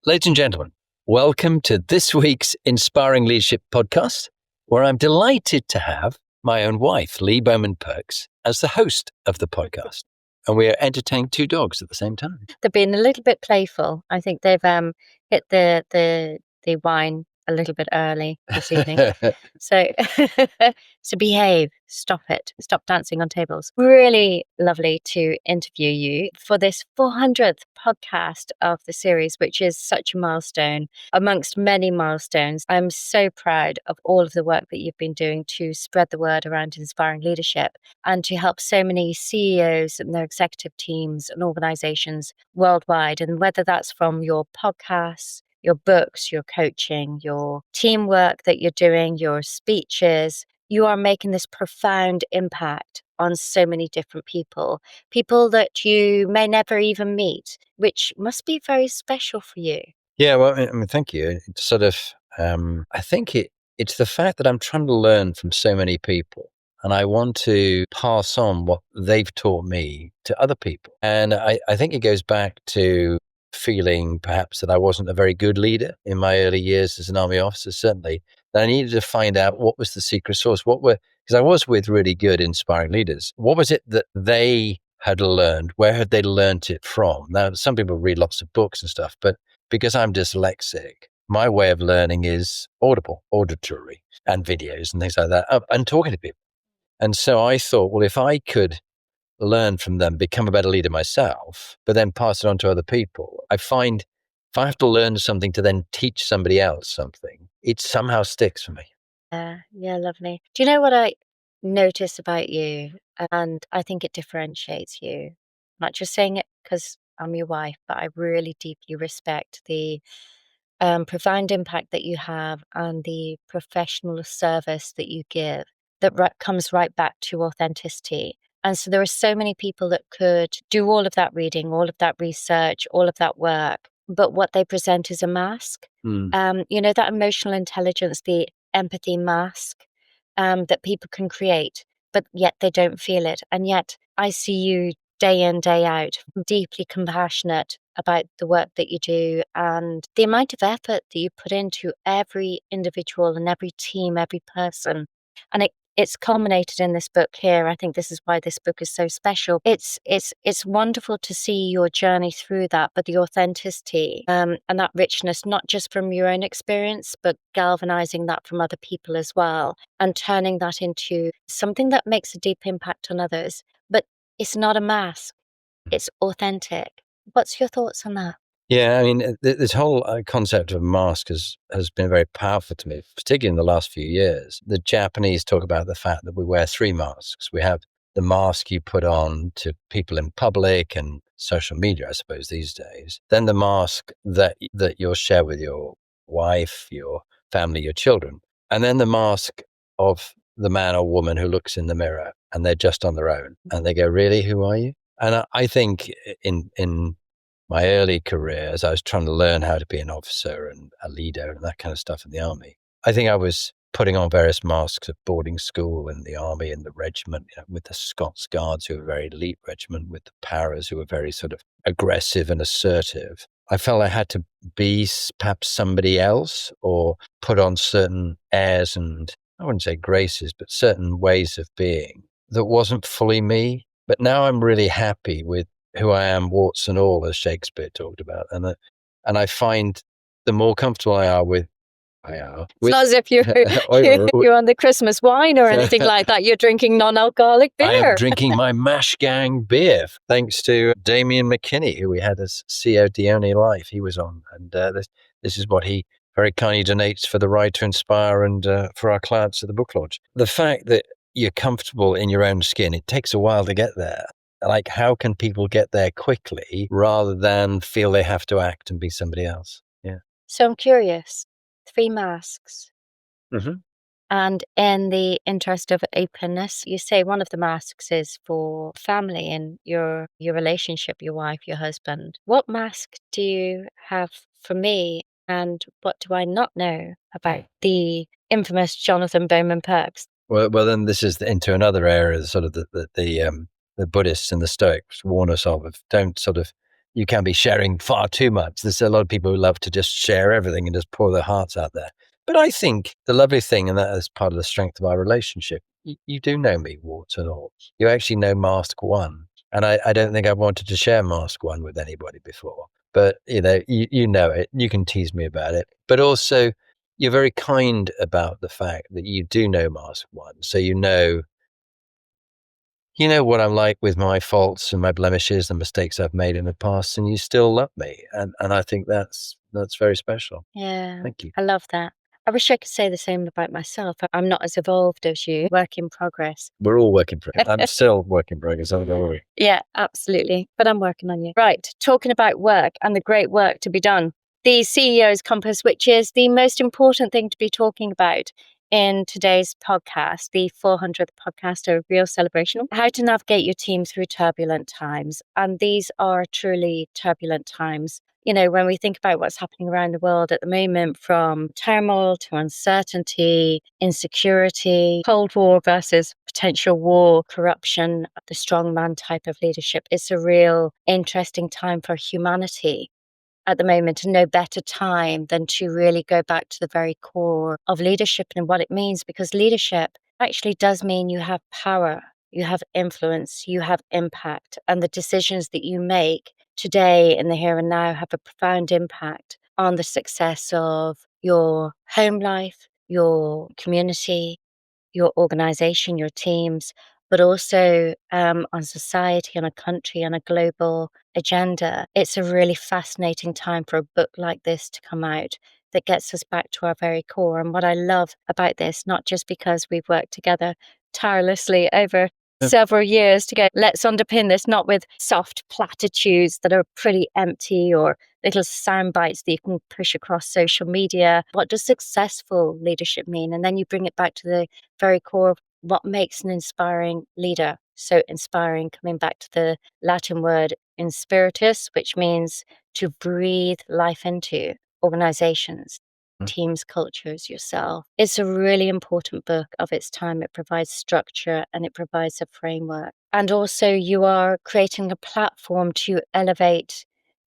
Ladies and gentlemen, welcome to this week's Inspiring Leadership podcast, where I'm delighted to have my own wife, Leigh Bowman-Perks, as the host of the podcast. And we are entertaining two dogs at the same time. They've been a little bit playful. I think they've hit the wine a little bit early this evening. So behave. Stop it. Stop dancing on tables. Really lovely to interview you for this 400th podcast of the series, which is such a milestone amongst many milestones. I'm so proud of all of the work that you've been doing to spread the word around inspiring leadership and to help so many CEOs and their executive teams and organizations worldwide. And whether that's from your podcasts, your books, your coaching, your teamwork that you're doing, your speeches, you are making this profound impact on so many different people that you may never even meet, which must be very special for you. Yeah, well, I mean, thank you. It's sort of, I think it's the fact that I'm trying to learn from so many people. And I want to pass on what they've taught me to other people. And I think it goes back to feeling perhaps that I wasn't a very good leader in my early years as an army officer, certainly, that I needed to find out what was the secret sauce, because I was with really good, inspiring leaders. What was it that they had learned? Where had they learned it from? Now, some people read lots of books and stuff, but because I'm dyslexic, my way of learning is auditory, and videos and things like that, and talking to people. And so I thought, well, if I could learn from them, become a better leader myself, but then pass it on to other people, I find if I have to learn something to then teach somebody else something, it somehow sticks for me. Yeah, lovely. Do you know what I notice about you? And I think it differentiates you. I'm not just saying it because I'm your wife, but I really deeply respect the profound impact that you have and the professional service that you give that comes right back to authenticity. And so there are so many people that could do all of that reading, all of that research, all of that work, but what they present is a mask. That emotional intelligence, the empathy mask that people can create, but yet they don't feel it. And yet I see you day in, day out, deeply compassionate about the work that you do and the amount of effort that you put into every individual and every team, every person. And it's culminated in this book here. I think this is why this book is so special. It's wonderful to see your journey through that, but the authenticity and that richness, not just from your own experience, but galvanizing that from other people as well, and turning that into something that makes a deep impact on others. But it's not a mask. It's authentic. What's your thoughts on that? Yeah, I mean, this whole concept of mask has been very powerful to me, particularly in the last few years. The Japanese talk about the fact that we wear three masks. We have the mask you put on to people in public and social media, I suppose, these days. Then the mask that you'll share with your wife, your family, your children. And then the mask of the man or woman who looks in the mirror and they're just on their own. And they go, really, who are you? And I think in my early career, as I was trying to learn how to be an officer and a leader and that kind of stuff in the army, I think I was putting on various masks at boarding school and the army and the regiment, with the Scots Guards, who were a very elite regiment, with the paras, who were very sort of aggressive and assertive. I felt I had to be perhaps somebody else or put on certain airs and, I wouldn't say graces, but certain ways of being that wasn't fully me. But now I'm really happy with who I am, warts and all, as Shakespeare talked about. And I find the more comfortable I are with. It's not as if you're on the Christmas wine or anything like that. You're drinking non-alcoholic beer. I am drinking my Mash Gang beer, thanks to Damien McKinney, who we had as CEO Dione Life. He was on. And this is what he very kindly donates for the Ride to Inspire and for our clients at the book launch. The fact that you're comfortable in your own skin, it takes a while to get there. Like, how can people get there quickly rather than feel they have to act and be somebody else? Yeah. So I'm curious, 3 masks. Mm-hmm. And in the interest of openness, you say one of the masks is for family and your relationship, your wife, your husband. What mask do you have for me? And what do I not know about the infamous Jonathan Bowman-Perks? Well, then this is into another area, sort of the Buddhists and the Stoics warn us of don't sort of, you can be sharing far too much. There's a lot of people who love to just share everything and just pour their hearts out there. But I think the lovely thing, and that is part of the strength of our relationship, you do know me, warts and all. You actually know Mask One. And I don't think I wanted to share Mask One with anybody before. But, you know it. You can tease me about it. But also, you're very kind about the fact that you do know Mask One. So you know what I'm like with my faults and my blemishes and mistakes I've made in the past, and you still love me. And I think that's very special. Yeah. Thank you. I love that. I wish I could say the same about myself. I'm not as evolved as you. Work in progress. We're all work in progress. I'm still work in progress, don't worry. Yeah, absolutely. But I'm working on you. Right. Talking about work and the great work to be done. The CEO's Compass, which is the most important thing to be talking about in today's podcast, the 400th podcast, a real celebration, how to navigate your team through turbulent times. And these are truly turbulent times. You know, when we think about what's happening around the world at the moment, from turmoil to uncertainty, insecurity, Cold War versus potential war, corruption, the strongman type of leadership, it's a real interesting time for humanity at the moment, and no better time than to really go back to the very core of leadership and what it means, because leadership actually does mean you have power, you have influence, you have impact, and the decisions that you make today in the here and now have a profound impact on the success of your home life, your community, your organization, your teams, but also on society, on a country, on a global agenda. It's a really fascinating time for a book like this to come out that gets us back to our very core. And what I love about this, not just because we've worked together tirelessly over several years to go, let's underpin this, not with soft platitudes that are pretty empty or little sound bites that you can push across social media. What does successful leadership mean? And then you bring it back to the very core of what makes an inspiring leader. So inspiring, coming back to the Latin word inspiritus, which means to breathe life into organizations, teams, cultures, yourself. It's a really important book of its time. It provides structure and it provides a framework. And also you are creating a platform to elevate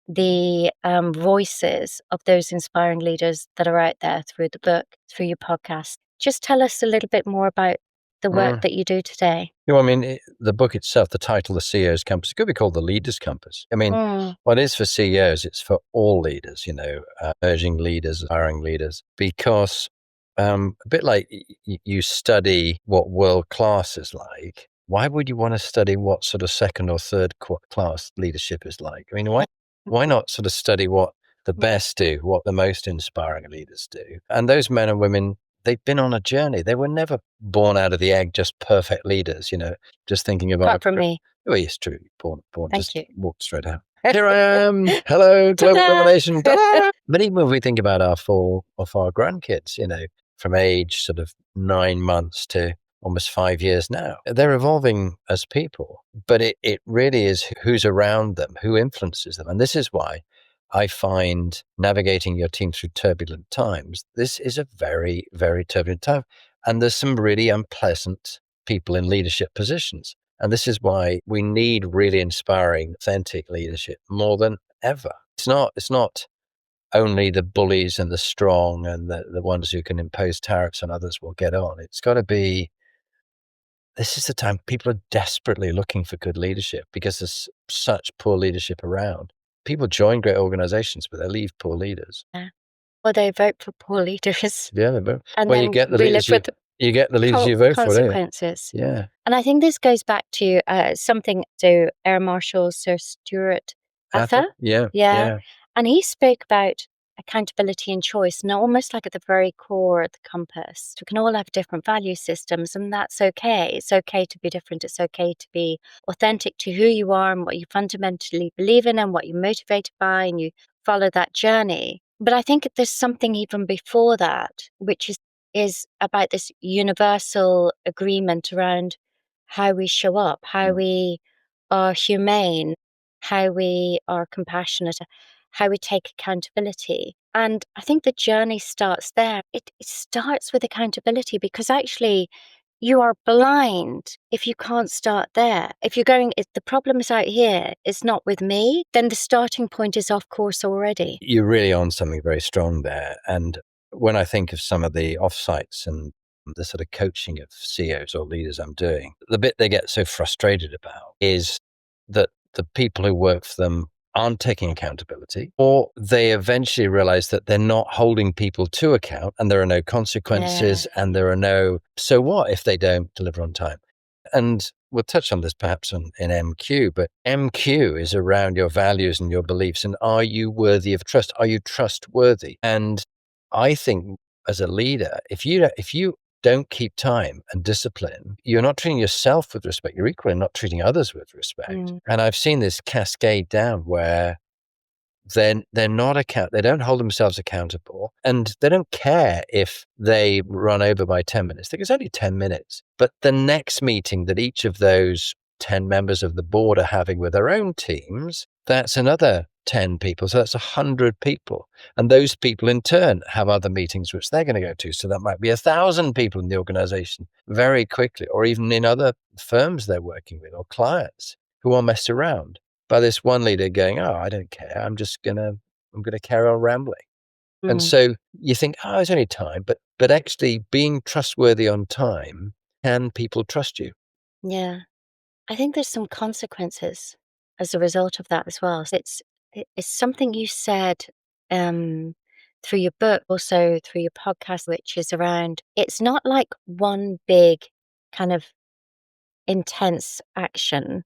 the voices of those inspiring leaders that are out there through the book, through your podcast. Just tell us a little bit more about the work that you do today. I mean, the book itself, the title, The CEO's Compass, it could be called The Leader's Compass. I mean, what is for CEOs, it's for all leaders, emerging leaders, aspiring leaders, because a bit like you study what world class is like, why would you want to study what sort of second or third class leadership is like? I mean, why not sort of study what the best do, what the most inspiring leaders do? And those men and women, they've been on a journey. They were never born out of the egg, just perfect leaders, just thinking about... Apart from me. Oh, yes, true. Born, Thank just you. walked straight out. Here I am. Hello, global domination. But even when we think about our grandkids, from age sort of 9 months to almost 5 years now, they're evolving as people, but it really is who's around them, who influences them. And this is why I find navigating your team through turbulent times, this is a very, very turbulent time. And there's some really unpleasant people in leadership positions. And this is why we need really inspiring, authentic leadership more than ever. It's not only the bullies and the strong and the ones who can impose tariffs and others will get on. It's got to be, this is the time people are desperately looking for good leadership because there's such poor leadership around. People join great organizations, but they leave poor leaders. Yeah. Well, they vote for poor leaders. Yeah, they vote. And well, then you get the we leaders live with you get the leaders you vote for, don't you? consequences. Yeah. And I think this goes back to something to Air Marshal Sir Stuart Atha. Yeah. And he spoke about accountability and choice, and almost like at the very core of the compass. We can all have different value systems, and that's okay. It's okay to be different. It's okay to be authentic to who you are and what you fundamentally believe in and what you're motivated by, and you follow that journey. But I think there's something even before that, which is about this universal agreement around how we show up, how we are humane, how we are compassionate, how we take accountability. And I think the journey starts there. It starts with accountability, because actually you are blind if you can't start there. If you're going, if the problem is out here, it's not with me, then the starting point is off course already. You're really on something very strong there. And when I think of some of the offsites and the sort of coaching of CEOs or leaders I'm doing, the bit they get so frustrated about is that the people who work for them aren't taking accountability, or they eventually realize that they're not holding people to account and there are no consequences and there are no, so what if they don't deliver on time? And we'll touch on this perhaps in MQ, but MQ is around your values and your beliefs. And are you worthy of trust? Are you trustworthy? And I think as a leader, if you don't keep time and discipline, you're not treating yourself with respect. You're equally not treating others with respect. And I've seen this cascade down where they're not they don't hold themselves accountable, and they don't care if they run over by 10 minutes. I think it's only 10 minutes. But the next meeting that each of those 10 members of the board are having with their own teams, that's another 10 people. So that's 100 people. And those people in turn have other meetings which they're going to go to. So that might be 1,000 people in the organization very quickly, or even in other firms they're working with or clients who are messed around by this one leader going, oh, I don't care. I'm going to carry on rambling. And so you think, oh, it's only time. But actually being trustworthy on time, can people trust you? Yeah. I think there's some consequences as a result of that as well. So it's something you said through your book, also through your podcast, which is around, it's not like one big kind of intense action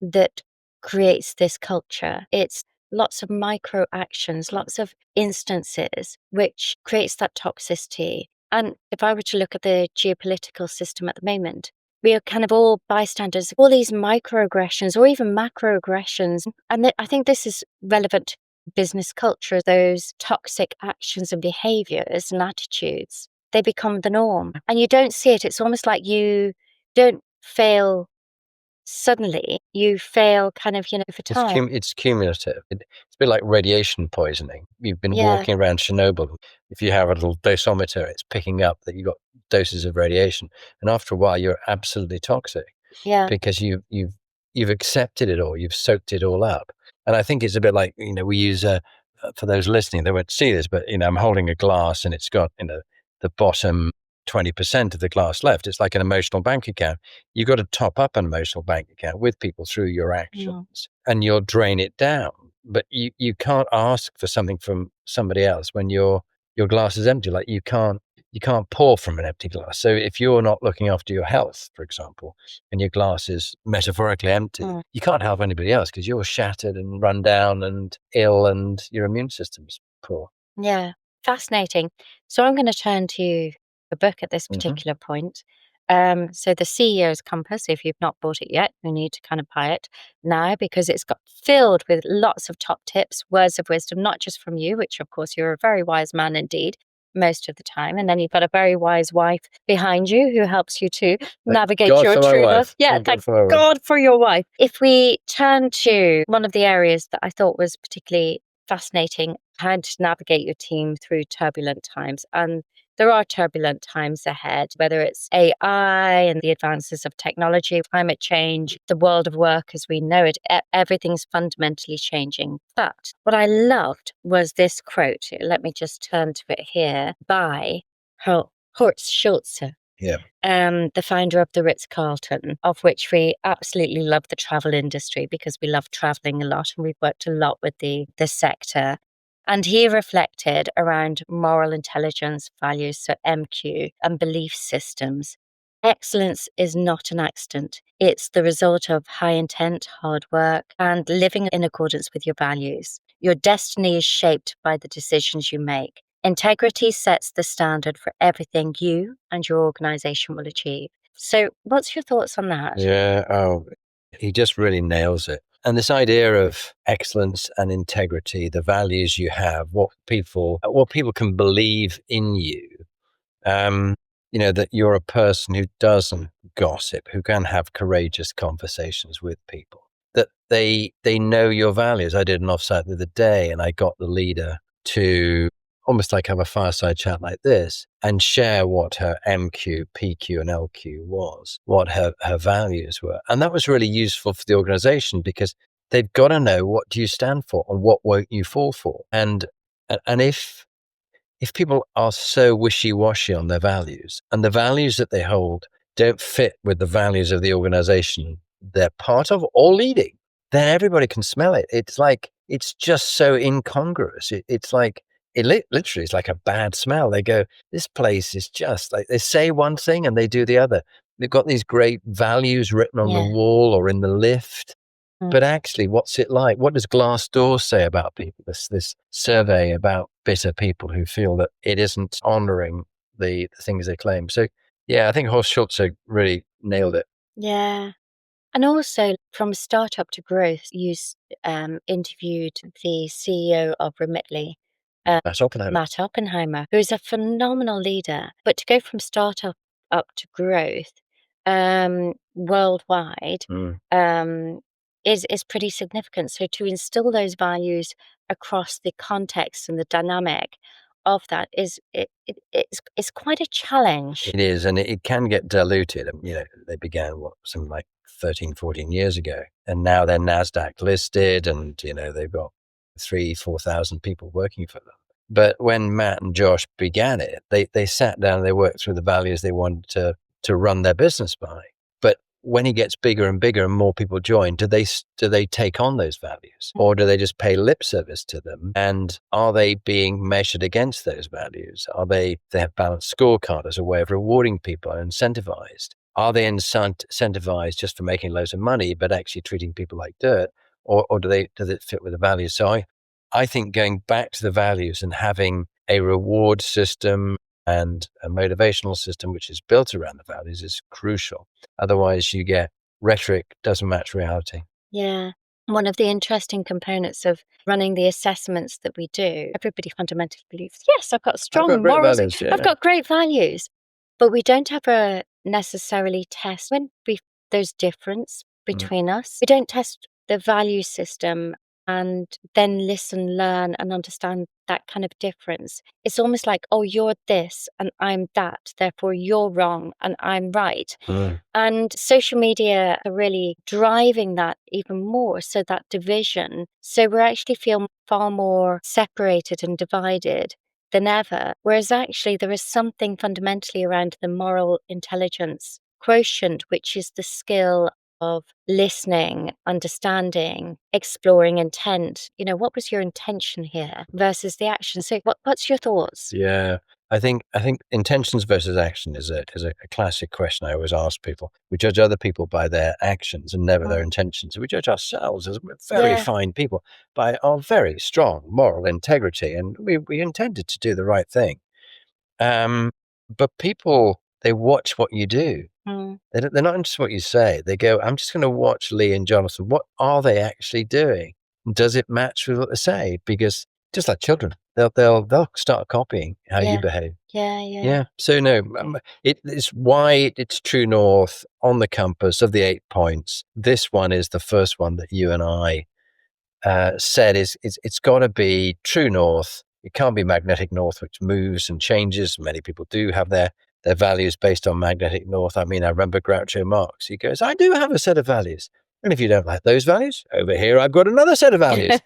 that creates this culture. It's lots of micro actions, lots of instances, which creates that toxicity. And if I were to look at the geopolitical system at the moment, we are kind of all bystanders, all these microaggressions or even macroaggressions. And I think this is relevant to business culture, those toxic actions and behaviors and attitudes, they become the norm. And you don't see it. It's almost like you don't fail suddenly, you fail kind of, for time. It's cumulative. It's a bit like radiation poisoning. You've been walking around Chernobyl. If you have a little dosimeter, it's picking up that you've got doses of radiation. And after a while, you're absolutely toxic. Yeah. Because you've accepted it all. You've soaked it all up. And I think it's a bit like, we use, for those listening, they won't see this, but, I'm holding a glass and it's got, the bottom 20% of the glass left. It's like an emotional bank account. You've got to top up an emotional bank account with people through your actions and you'll drain it down. But you can't ask for something from somebody else when your glass is empty. Like you can't pour from an empty glass. So if you're not looking after your health, for example, and your glass is metaphorically empty, you can't help anybody else because you're shattered and run down and ill and your immune system's poor. Yeah. Fascinating. So I'm going to turn to the book at this particular point. So the CEO's Compass, if you've not bought it yet, you need to kind of buy it now because it's got filled with lots of top tips, words of wisdom, not just from you, which of course you're a very wise man indeed most of the time. And then you've got a very wise wife behind you who helps you to navigate your true love. Yeah, thank God for your wife. If we turn to one of the areas that I thought was particularly fascinating, how to navigate your team through turbulent times. And there are turbulent times ahead, whether it's AI and the advances of technology, climate change, the world of work as we know it, everything's fundamentally changing. But what I loved was this quote, let me just turn to it here, by Horst Schulze. Yeah. The founder of the Ritz-Carlton, of which we absolutely love the travel industry because we love traveling a lot and we've worked a lot with the sector. And he reflected around moral intelligence, values, so MQ, and belief systems. Excellence is not an accident. It's the result of high intent, hard work, and living in accordance with your values. Your destiny is shaped by the decisions you make. Integrity sets the standard for everything you and your organization will achieve. So what's your thoughts on that? Yeah. Oh, he just really nails it. And this idea of excellence and integrity, the values you have, what people can believe in you, that you're a person who doesn't gossip, who can have courageous conversations with people, that they know your values. I did an offsite the other day and I got the leader to almost like have a fireside chat like this and share what her MQ, PQ, and LQ was, what her values were. And that was really useful for the organization because they've got to know what do you stand for and what won't you fall for. And if people are so wishy-washy on their values and the values that they hold don't fit with the values of the organization they're part of or leading, then everybody can smell it. It's like, it's just so incongruous. It's like, literally, it's like a bad smell. They go, this place is just like, they say one thing and they do the other. They've got these great values written on the wall or in the lift. But actually, what's it like? What does Glassdoor say about people? This survey about bitter people who feel that it isn't honoring the things they claim. So, yeah, I think Horst Schulze really nailed it. Yeah. And also, from startup to growth, you interviewed the CEO of Remitly, Matt Oppenheimer, who is a phenomenal leader. But to go from startup up to growth worldwide is pretty significant. So to instill those values across the context and the dynamic of that it's quite a challenge. It is, and it can get diluted. They began something like 13, 14 years ago, and now they're NASDAQ listed, and they've got 3,000-4,000 people working for them. But when Matt and Josh began it, they sat down and they worked through the values they wanted to run their business by. But when it gets bigger and bigger and more people join, do they take on those values, or do they just pay lip service to them? And are they being measured against those values? They have balanced scorecard as a way of rewarding people and incentivized? Are they incentivized just for making loads of money, but actually treating people like dirt? Or does it fit with the values? So I think going back to the values and having a reward system and a motivational system which is built around the values is crucial. Otherwise, you get rhetoric doesn't match reality. Yeah. One of the interesting components of running the assessments that we do, everybody fundamentally believes, yes, I've got strong morals, I've got great values, but we don't ever necessarily test when there's difference between us. We don't test the value system and then listen, learn, and understand that kind of difference. It's almost like, oh, you're this and I'm that, therefore you're wrong and I'm right. And social media are really driving that even more, so that division. So we actually feel far more separated and divided than ever, whereas actually there is something fundamentally around the moral intelligence quotient, which is the skill of listening, understanding, exploring intent. What was your intention here versus the action? So what's your thoughts? Yeah. I think intentions versus action is a classic question I always ask people. We judge other people by their actions and never their intentions. We judge ourselves as very fine people by our very strong moral integrity, and we intended to do the right thing. But people, they watch what you do. They're not interested in what you say. They go, I'm just going to watch Leigh and Jonathan. What are they actually doing? Does it match with what they say? Because just like children, they'll start copying how you behave. Yeah. So no, it's why it's true north on the compass of the 8 points. This one is the first one that you and I said it's got to be true north. It can't be magnetic north, which moves and changes. Many people do have their values based on magnetic north. I mean, I remember Groucho Marx. He goes, I do have a set of values. And if you don't like those values, over here, I've got another set of values.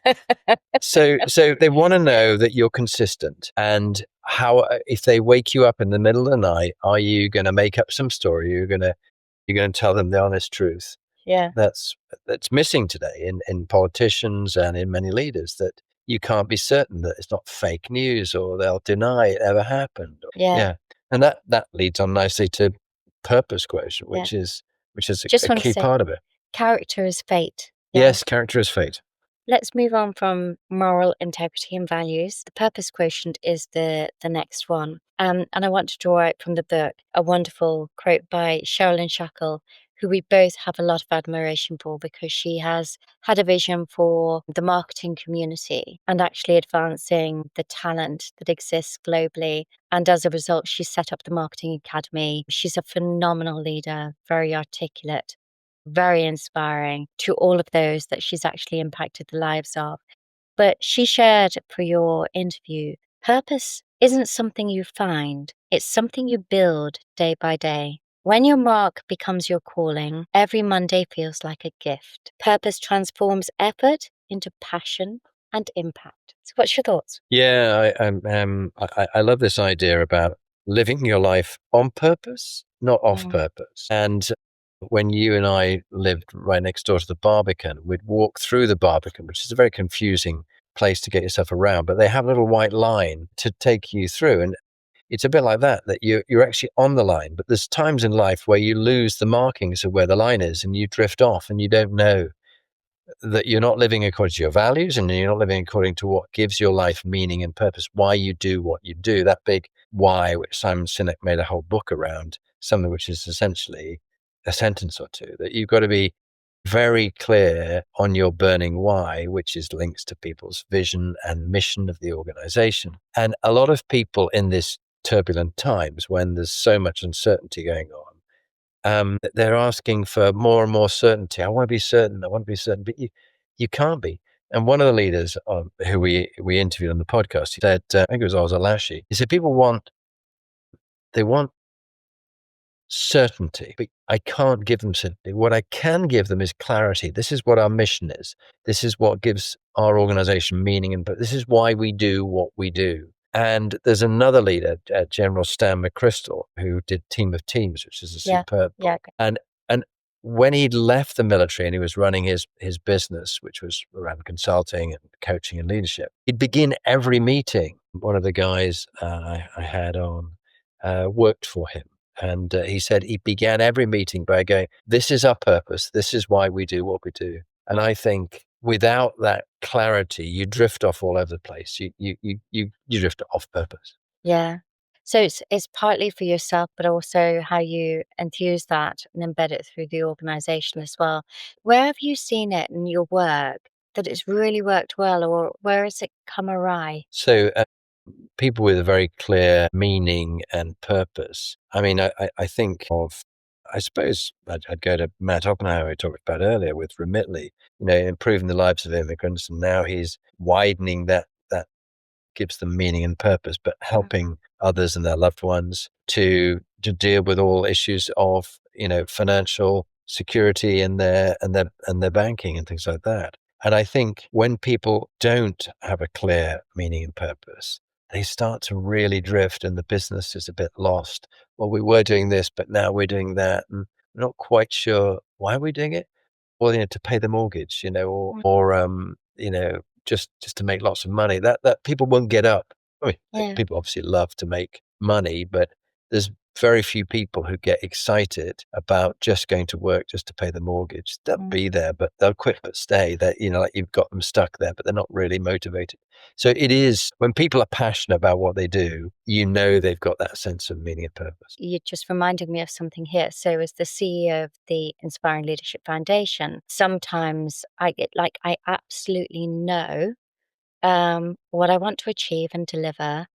So they want to know that you're consistent. And how, if they wake you up in the middle of the night, are you going to make up some story? You're going to tell them the honest truth. Yeah. That's missing today in politicians and in many leaders, that you can't be certain that it's not fake news, or they'll deny it ever happened. Yeah. And that leads on nicely to purpose quotient, which is a key part of it. Character is fate. Yes, character is fate. Let's move on from moral integrity and values. The purpose quotient is the next one. And I want to draw out from the book a wonderful quote by Sherilyn Shackell, who we both have a lot of admiration for, because she has had a vision for the marketing community and actually advancing the talent that exists globally. And as a result, she set up the Marketing Academy. She's a phenomenal leader, very articulate, very inspiring to all of those that she's actually impacted the lives of. But she shared for your interview, Purpose isn't something you find, it's something you build day by day. When your mark becomes your calling, every Monday feels like a gift. Purpose transforms effort into passion and impact. So what's your thoughts? Yeah, I love this idea about living your life on purpose, not off purpose. And when you and I lived right next door to the Barbican, we'd walk through the Barbican, which is a very confusing place to get yourself around, but they have a little white line to take you through. And it's a bit like that you're actually on the line, but there's times in life where you lose the markings of where the line is and you drift off and you don't know that you're not living according to your values and you're not living according to what gives your life meaning and purpose, why you do what you do. That big why, which Simon Sinek made a whole book around, something which is essentially a sentence or two, that you've got to be very clear on your burning why, which is links to people's vision and mission of the organization. And a lot of people in this turbulent times, when there's so much uncertainty going on, they're asking for more and more certainty. I want to be certain. I want to be certain, but you can't be. And one of the leaders who we interviewed on the podcast, he said, I think it was Ozalashi, he said, they want certainty, but I can't give them certainty. What I can give them is clarity. This is what our mission is. This is what gives our organization meaning, and this is why we do what we do. And there's another leader, General Stan McChrystal, who did Team of Teams, which is a superb book. And when he'd left the military and he was running his business, which was around consulting and coaching and leadership, he'd begin every meeting. One of the guys I had on worked for him. And he said he began every meeting by going, this is our purpose. This is why we do what we do. And I think without that clarity, you drift off all over the place. You drift off purpose. Yeah. So it's partly for yourself, but also how you enthuse that and embed it through the organization as well. Where have you seen it in your work that it's really worked well, or where has it come awry? So people with a very clear meaning and purpose. I mean, I think of, I suppose I'd go to Matt Oppenheimer, I talked about earlier with Remitly, improving the lives of immigrants. And now he's widening that gives them meaning and purpose, but helping others and their loved ones to deal with all issues of, financial security and their banking and things like that. And I think when people don't have a clear meaning and purpose, they start to really drift and the business is a bit lost. Well, we were doing this, but now we're doing that. And we're not quite sure why we're doing it. Well, to pay the mortgage, or just to make lots of money. That people won't get up. I mean, people obviously love to make money, but there's very few people who get excited about just going to work just to pay the mortgage. They'll be there, but they'll quit but stay. That like you've got them stuck there, but they're not really motivated. So it is when people are passionate about what they do, they've got that sense of meaning and purpose. You just reminded me of something here. So as the CEO of the Inspiring Leadership Foundation, sometimes I absolutely know what I want to achieve and deliver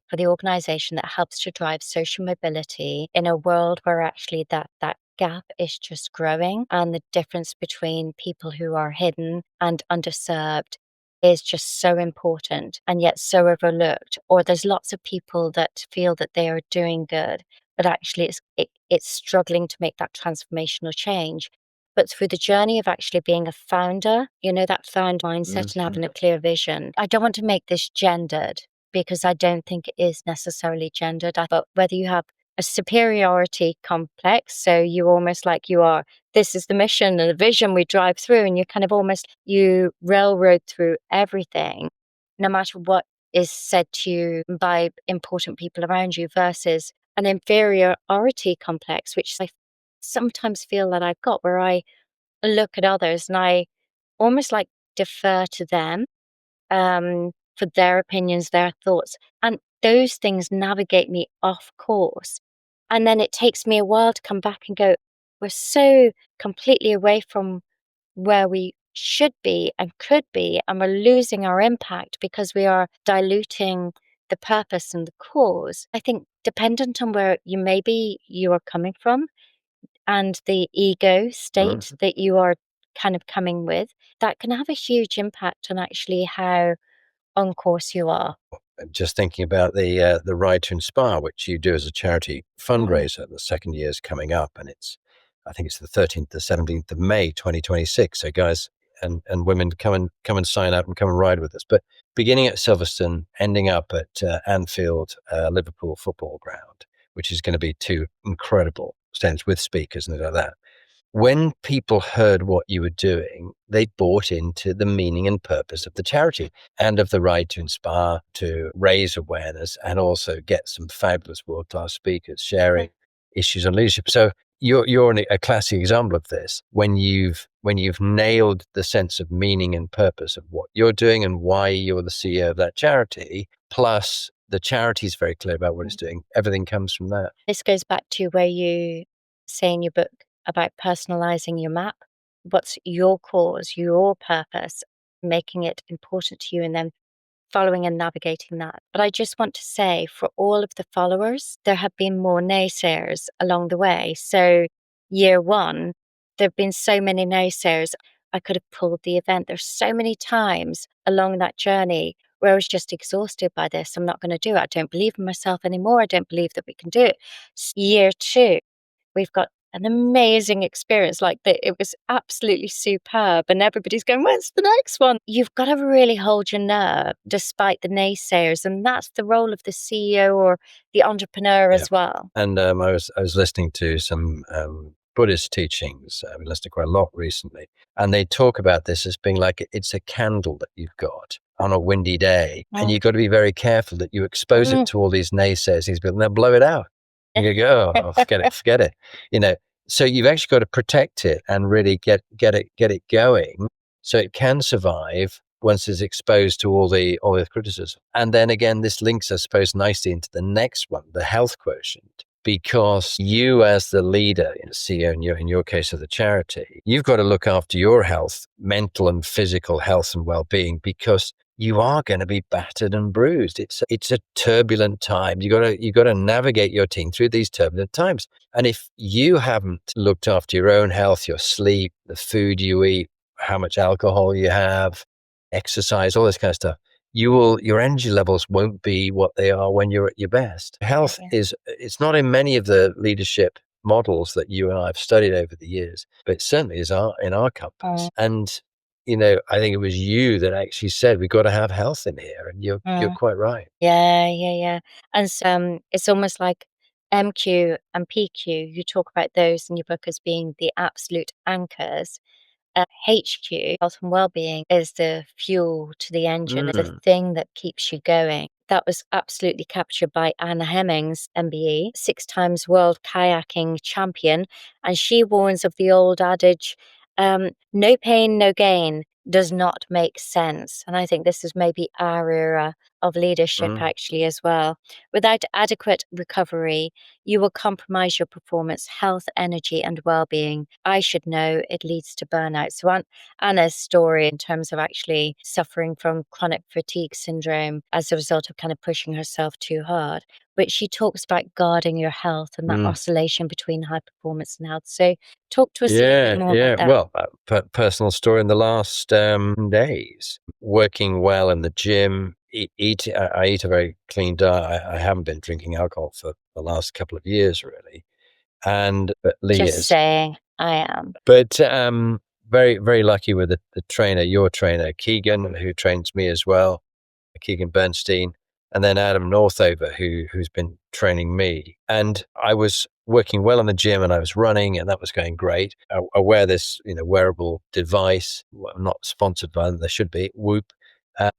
for the organization that helps to drive social mobility in a world where actually that gap is just growing, and the difference between people who are hidden and underserved is just so important and yet so overlooked. Or there's lots of people that feel that they are doing good, but actually it's struggling to make that transformational change. But through the journey of actually being a founder, that found mindset and having a clear vision. I don't want to make this gendered because I don't think it is necessarily gendered. But whether you have a superiority complex, so you almost like this is the mission and the vision we drive through, and you kind of you railroad through everything, no matter what is said to you by important people around you, versus an inferiority complex, which I sometimes feel that I've got, where I look at others and I almost like defer to them for their opinions, their thoughts, and those things navigate me off course. And then it takes me a while to come back and go, we're so completely away from where we should be and could be, and we're losing our impact because we are diluting the purpose and the cause. I think dependent on where you are coming from and the ego state that you are kind of coming with, that can have a huge impact on actually how on course you are. just thinking about the Ride to Inspire, which you do as a charity fundraiser. The second year is coming up, and I think it's the 13th to 17th of May, 2026. So guys and women, come and sign up and come and ride with us. But beginning at Silverstone, ending up at Anfield, Liverpool football ground, which is going to be two incredible stands with speakers and things like that. When people heard what you were doing, they bought into the meaning and purpose of the charity and of the Ride to Inspire, to raise awareness and also get some fabulous world-class speakers sharing issues on leadership. So you're a classic example of this. When you've nailed the sense of meaning and purpose of what you're doing and why you're the CEO of that charity, plus the charity is very clear about what it's doing, everything comes from that. This goes back to where you say in your book about personalizing your map. What's your cause, your purpose, making it important to you, and then following and navigating that. But I just want to say, for all of the followers, there have been more naysayers along the way. So year one, there have been so many naysayers. I could have pulled the event. There's so many times along that journey where I was just exhausted by this. I'm not going to do it. I don't believe in myself anymore. I don't believe that we can do it. Year two, we've got an amazing experience. It was absolutely superb, and everybody's going, when's the next one? You've got to really hold your nerve despite the naysayers, and that's the role of the CEO or the entrepreneur as well. And I was listening to some Buddhist teachings. I've been listening quite a lot recently, and they talk about this as being like it's a candle that you've got on a windy day, and you've got to be very careful that you expose it to all these naysayers, these people, and they'll blow it out. You go, oh, forget it. So you've actually got to protect it and really get it going so it can survive once it's exposed to all the criticism. And then again, this links, I suppose, nicely into the next one, the health quotient, because you as the leader, CEO, in your case of the charity, you've got to look after your health, mental and physical health and well-being, because you are going to be battered and bruised. It's a turbulent time. You got to navigate your team through these turbulent times. And if you haven't looked after your own health, your sleep, the food you eat, how much alcohol you have, exercise, all this kind of stuff, your energy levels won't be what they are when you're at your best. Health it's not in many of the leadership models that you and I have studied over the years, but it certainly is in our compass. And I think it was you that actually said we've got to have health in here, and you're quite right. Yeah. And so it's almost like MQ and PQ. You talk about those in your book as being the absolute anchors. HQ, health and well-being, is the fuel to the engine, is the thing that keeps you going. That was absolutely captured by Anna Hemmings, MBE, 6 times world kayaking champion. And she warns of the old adage, no pain, no gain does not make sense. And I think this is maybe our era of leadership actually as well. Without adequate recovery, you will compromise your performance, health, energy, and well-being. I should know it leads to burnout. So Anna's story in terms of actually suffering from chronic fatigue syndrome as a result of kind of pushing herself too hard. But she talks about guarding your health and that oscillation between high performance and health. So talk to us a little bit more about that. Well, personal story in the last days, working well in the gym, I eat a very clean diet. I haven't been drinking alcohol for the last couple of years, really. And Leigh Just is. saying, I am. But very, very lucky with the trainer, your trainer, Keegan, who trains me as well, Keegan Bernstein, and then Adam Northover, who's been training me. And I was working well in the gym, and I was running, and that was going great. I wear this, wearable device. Well, I'm not sponsored by them. There should be Whoop.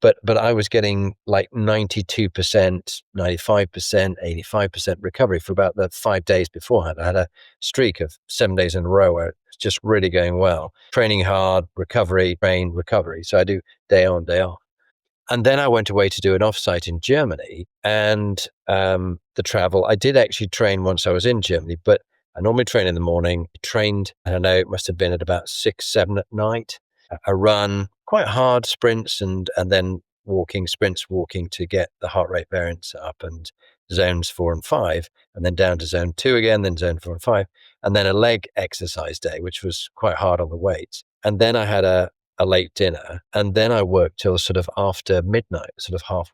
But I was getting like 92%, 95%, 85% recovery for about the 5 days beforehand. I had a streak of 7 days in a row where it's just really going well. Training hard, recovery, train, recovery. So I do day on, day off. And then I went away to do an offsite in Germany, and the travel. I did actually train once I was in Germany, but I normally train in the morning. I trained, I don't know, it must have been at about 6, 7 at night. I run quite hard sprints and then sprints walking to get the heart rate variance up, and zones 4 and 5, and then down to zone 2 again, then zone 4 and 5, and then a leg exercise day, which was quite hard on the weights. And then I had a a late dinner, and then I work till sort of after midnight, sort of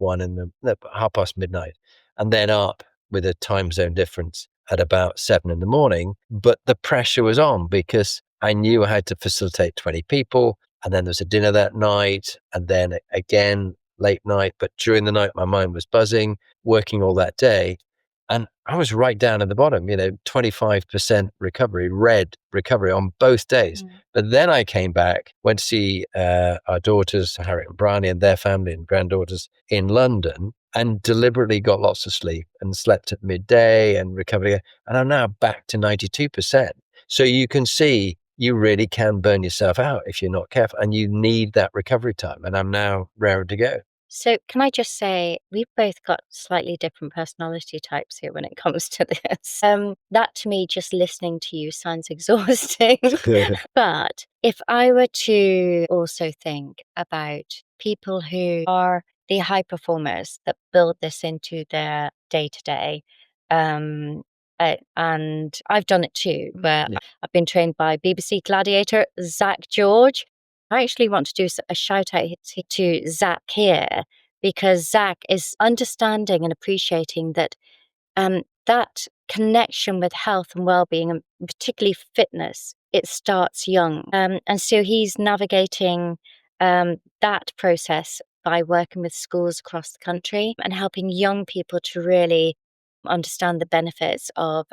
midnight, and then up with a time zone difference at about 7 in the morning. But the pressure was on because I knew I had to facilitate 20 people, and then there was a dinner that night, and then again late night. But during the night, my mind was buzzing, working all that day. And I was right down at the bottom, 25% recovery, red recovery on both days. But then I came back, went to see our daughters, Haire and Bryony, and their family and granddaughters in London, and deliberately got lots of sleep and slept at midday and recovered. And I'm now back to 92%. So you can see you really can burn yourself out if you're not careful, and you need that recovery time. And I'm now raring to go. So can I just say, we've both got slightly different personality types here when it comes to this. That to me, just listening to you sounds exhausting. But if I were to also think about people who are the high performers that build this into their day-to-day, and I've done it too, where I've been trained by BBC Gladiator, Zach George. I actually want to do a shout out to Zach here, because Zach is understanding and appreciating that that connection with health and well-being, and particularly fitness, it starts young. And so he's navigating that process by working with schools across the country and helping young people to really understand the benefits of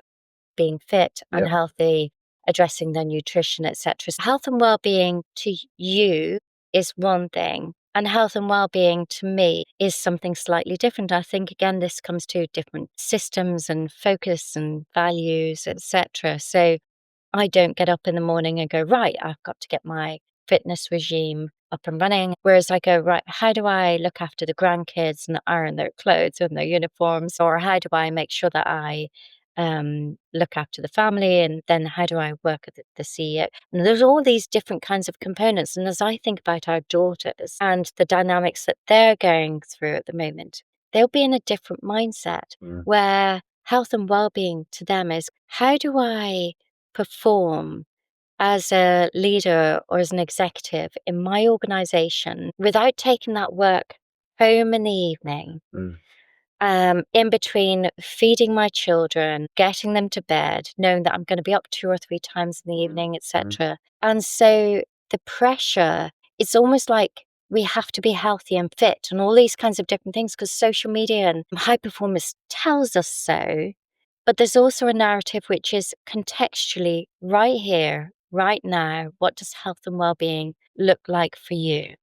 being fit and healthy, addressing their nutrition, etc. So health and well-being to you is one thing, and health and well-being to me is something slightly different. I think, again, this comes to different systems and focus and values, etc. So I don't get up in the morning and go, right, I've got to get my fitness regime up and running. Whereas I go, right, how do I look after the grandkids and iron their clothes and their uniforms? Or how do I make sure that I look after the family? And then how do I work at the CEO? And there's all these different kinds of components. And as I think about our daughters and the dynamics that they're going through at the moment, they'll be in a different mindset where health and well-being to them is, how do I perform as a leader or as an executive in my organization without taking that work home in the evening, in between feeding my children, getting them to bed, knowing that I'm going to be up 2 or 3 times in the evening, etc. And so the pressure, it's almost like we have to be healthy and fit and all these kinds of different things because social media and high performance tells us so. But there's also a narrative which is contextually right here, right now. What does health and well-being look like for you?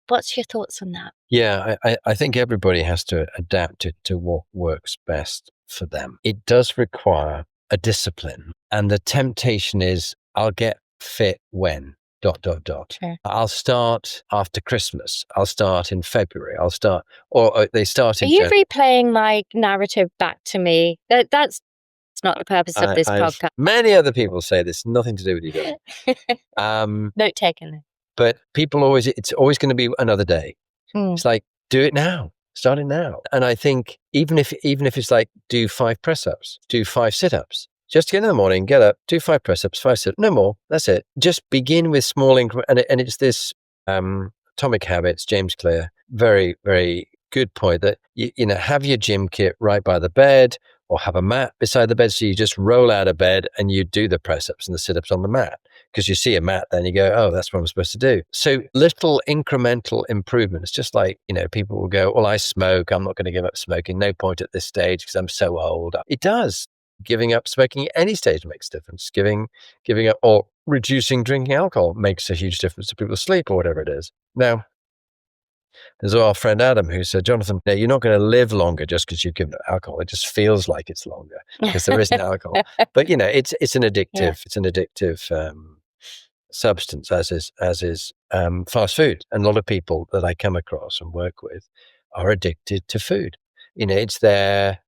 What's your thoughts on that? Yeah, I think everybody has to adapt it to what works best for them. It does require a discipline. And the temptation is, I'll get fit when, ... Sure. I'll start after Christmas. I'll start in February. I'll start, or they start in Are you replaying my narrative back to me? That's not the purpose of this podcast. Many other people say this, nothing to do with you guys. Note taken. But people it's always going to be another day. It's like, do it now. Start it now. And I think even if it's like, do 5 press-ups, do 5 sit-ups, just get in the morning, get up, do 5 press-ups, 5 sit-ups, no more. That's it. Just begin with small increments. And it's this Atomic Habits, James Clear, very, very good point that, have your gym kit right by the bed or have a mat beside the bed. So you just roll out of bed and you do the press-ups and the sit-ups on the mat. Because you see a mat, then you go, oh, that's what I'm supposed to do. So little incremental improvements, just like, people will go, well, I smoke. I'm not going to give up smoking. No point at this stage because I'm so old. It does. Giving up smoking at any stage makes a difference. Giving up or reducing drinking alcohol makes a huge difference to people's sleep or whatever it is. Now, there's our friend Adam who said, Jonathan, no, you're not going to live longer just because you've given up alcohol. It just feels like it's longer because there isn't alcohol. But, it's an addictive, it's an addictive substance, as is fast food. And a lot of people that I come across and work with are addicted to food. It's their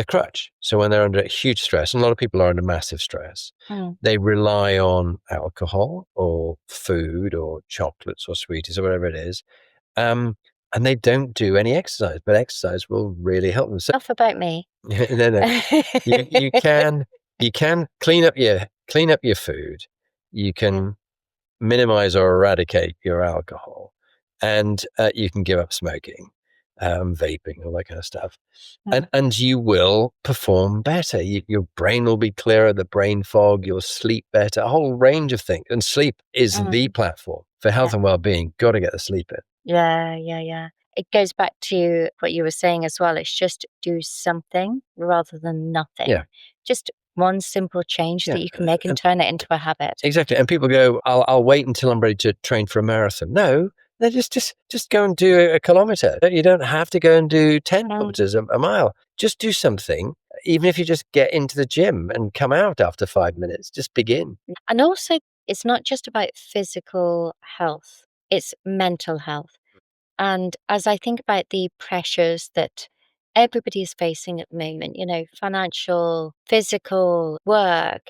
crutch. So when they're under huge stress, and a lot of people are under massive stress, they rely on alcohol or food or chocolates or sweeties or whatever it is. And they don't do any exercise, but exercise will really help them. So, enough about me. No. You can clean up your food. You can minimize or eradicate your alcohol, and you can give up smoking, vaping, all that kind of stuff. And you will perform better. Your brain will be clearer, the brain fog, you'll sleep better, a whole range of things. And sleep is the platform for health and well-being. Got to get the sleep in. Yeah. It goes back to what you were saying as well. It's just do something rather than nothing. Yeah. Just one simple change that you can make and turn it into a habit. Exactly. And people go, I'll wait until I'm ready to train for a marathon. No, just go and do a kilometer. You don't have to go and do 10 kilometers, a mile. Just do something, even if you just get into the gym and come out after 5 minutes. Just begin. And also, it's not just about physical health, it's mental health. And as I think about the pressures that everybody is facing at the moment, financial, physical, work,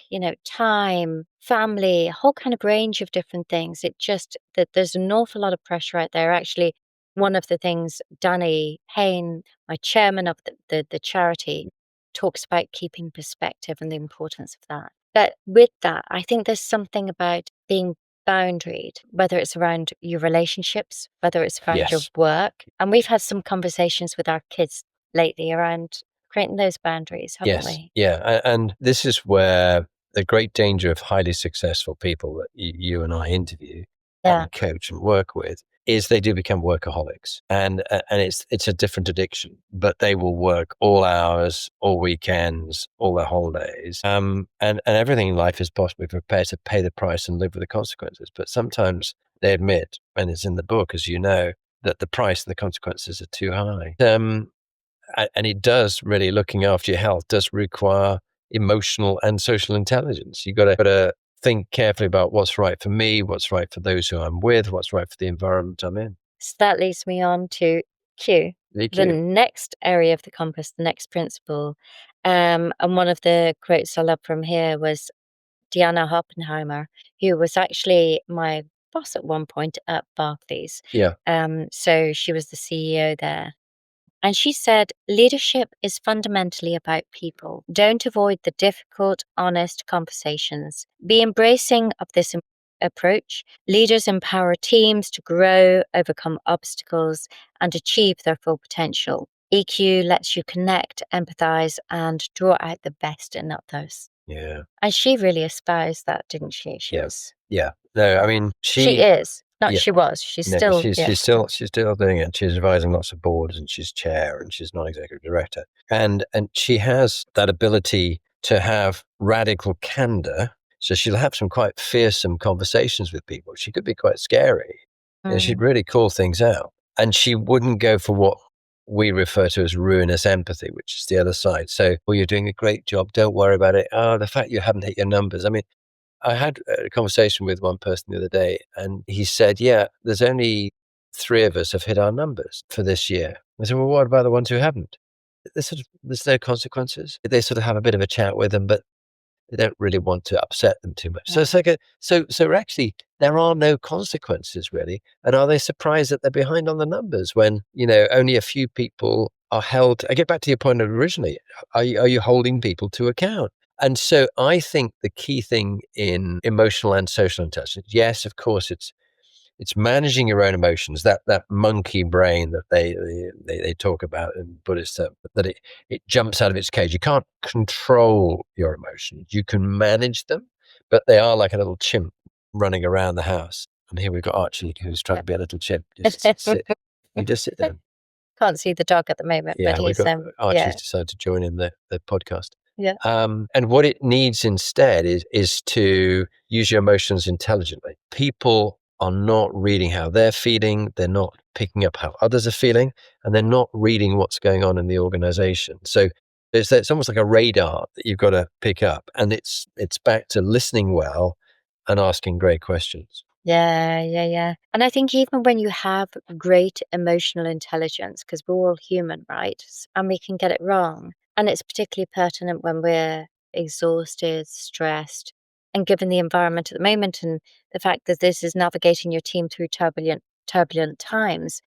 time, family, a whole kind of range of different things. It just that there's an awful lot of pressure out there. Actually, one of the things Danny Haine, my chairman of the charity, talks about keeping perspective and the importance of that. But with that, I think there's something about being boundaried, whether it's around your relationships, whether it's around your work. And we've had some conversations with our kids lately around creating those boundaries, haven't we? Yeah. And this is where the great danger of highly successful people that you and I interview and coach and work with is they do become workaholics, and it's a different addiction, but they will work all hours, all weekends, all their holidays, and everything in life is possibly prepared to pay the price and live with the consequences. But sometimes they admit, and it's in the book, as you know, that the price and the consequences are too high. And it does really, looking after your health does require emotional and social intelligence. You've got to think carefully about what's right for me, what's right for those who I'm with, what's right for the environment I'm in. So that leads me on to Q, the next area of the compass, the next principle. And one of the quotes I love from here was Deanna Oppenheimer, who was actually my boss at one point at Barclays. So she was the CEO there. And she said, leadership is fundamentally about people. Don't avoid the difficult, honest conversations. Be embracing of this approach. Leaders empower teams to grow, overcome obstacles, and achieve their full potential. EQ lets you connect, empathize, and draw out the best in others. Yeah. And she really espoused that, didn't she? Yeah. No, I mean, she is. Not she was. She's still. She's still doing it. She's advising lots of boards, and she's chair, and she's non-executive director, and she has that ability to have radical candor. So she'll have some quite fearsome conversations with people. She could be quite scary, and she'd really call things out. And she wouldn't go for what we refer to as ruinous empathy, which is the other side. So, well, you're doing a great job. Don't worry about it. Oh, the fact you haven't hit your numbers. I mean, I had a conversation with one person the other day, and he said, yeah, there's only 3 of us have hit our numbers for this year. I said, well, what about the ones who haven't? There's no consequences. They sort of have a bit of a chat with them, but they don't really want to upset them too much. So it's like so actually there are no consequences really. And are they surprised that they're behind on the numbers when, only a few people are held? I get back to your point originally. Are you holding people to account? And so I think the key thing in emotional and social intelligence, yes, of course, it's managing your own emotions, that monkey brain that they talk about in Buddhist, that it jumps out of its cage. You can't control your emotions. You can manage them, but they are like a little chimp running around the house. And here we've got Archie, who's trying to be a little chimp. Just sit. You just sit there. Can't see the dog at the moment, but he's Archie's decided to join in the podcast. Yeah. And what it needs instead is to use your emotions intelligently. People are not reading how they're feeling. They're not picking up how others are feeling, and they're not reading what's going on in the organization. So it's almost like a radar that you've got to pick up, and it's back to listening well and asking great questions. Yeah. And I think even when you have great emotional intelligence, because we're all human, right? And we can get it wrong. And it's particularly pertinent when we're exhausted, stressed, and given the environment at the moment and the fact that this is navigating your team through turbulent times.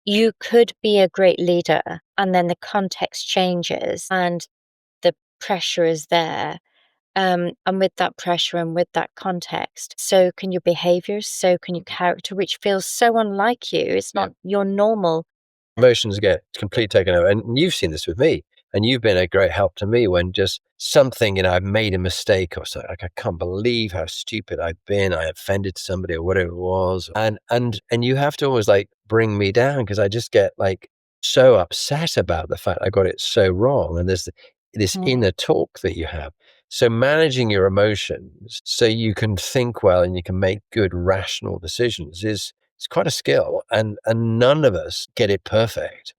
You could be a great leader, and then the context changes and the pressure is there. And with that pressure and with that context, so can your behaviors, so can your character, which feels so unlike you. It's not your normal. Emotions get completely taken over. And you've seen this with me. And you've been a great help to me when just something, I've made a mistake or something. Like, I can't believe how stupid I've been. I offended somebody or whatever it was. And you have to always like bring me down, because I just get like so upset about the fact I got it so wrong. And there's this inner talk that you have. So managing your emotions so you can think well and you can make good, rational decisions is it's quite a skill, and none of us get it perfect.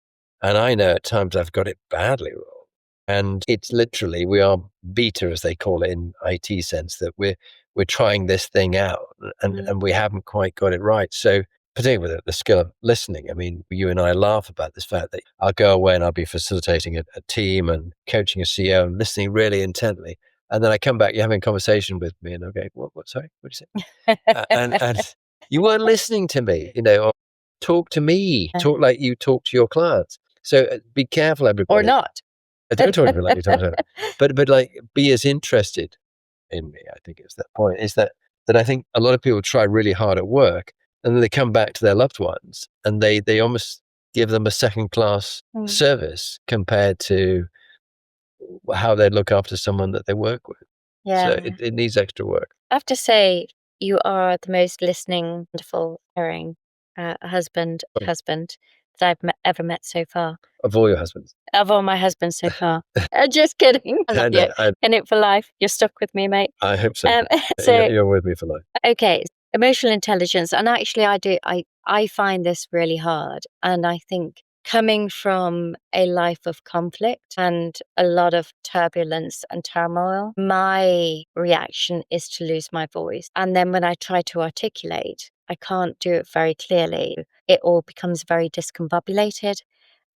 And I know at times I've got it badly wrong. And it's literally, we are beta, as they call it in IT sense, that we're trying this thing out and we haven't quite got it right. So particularly with the skill of listening, I mean, you and I laugh about this fact that I'll go away and I'll be facilitating a team and coaching a CEO and listening really intently. And then I come back, you're having a conversation with me and I'll go, what, sorry, what did you say? And you weren't listening to me, or talk to me, talk like you talk to your clients. So be careful, everybody. Or not. Don't talk to me like you talk to me. But like, be as interested in me. I think it's that point. Is that I think a lot of people try really hard at work, and then they come back to their loved ones, and they almost give them a second class service compared to how they look after someone that they work with. Yeah. So it needs extra work. I have to say, you are the most listening, wonderful, caring husband that I've ever met so far. Of all your husbands? Of all my husbands so far. Just kidding. In it for life. You're stuck with me, mate. I hope so. So You're with me for life. Okay, emotional intelligence. And actually, I find this really hard. And I think coming from a life of conflict and a lot of turbulence and turmoil, my reaction is to lose my voice. And then when I try to articulate, I can't do it very clearly. It all becomes very discombobulated.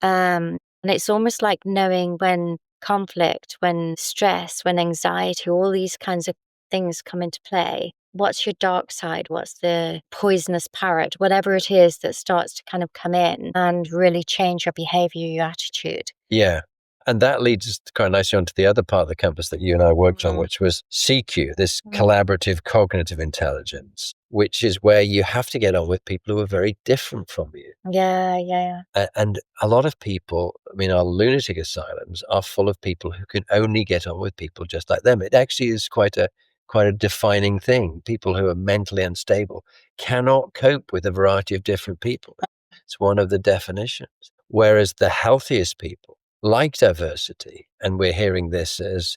And it's almost like knowing when conflict, when stress, when anxiety, all these kinds of things come into play. What's your dark side? What's the poisonous parrot? Whatever it is that starts to kind of come in and really change your behavior, your attitude. Yeah. And that leads us quite nicely onto the other part of the compass that you and I worked on, which was CQ, this collaborative cognitive intelligence, which is where you have to get on with people who are very different from you. Yeah. And a lot of people, I mean, our lunatic asylums are full of people who can only get on with people just like them. It actually is quite a defining thing. People who are mentally unstable cannot cope with a variety of different people. It's one of the definitions. Whereas the healthiest people like diversity, and we're hearing this as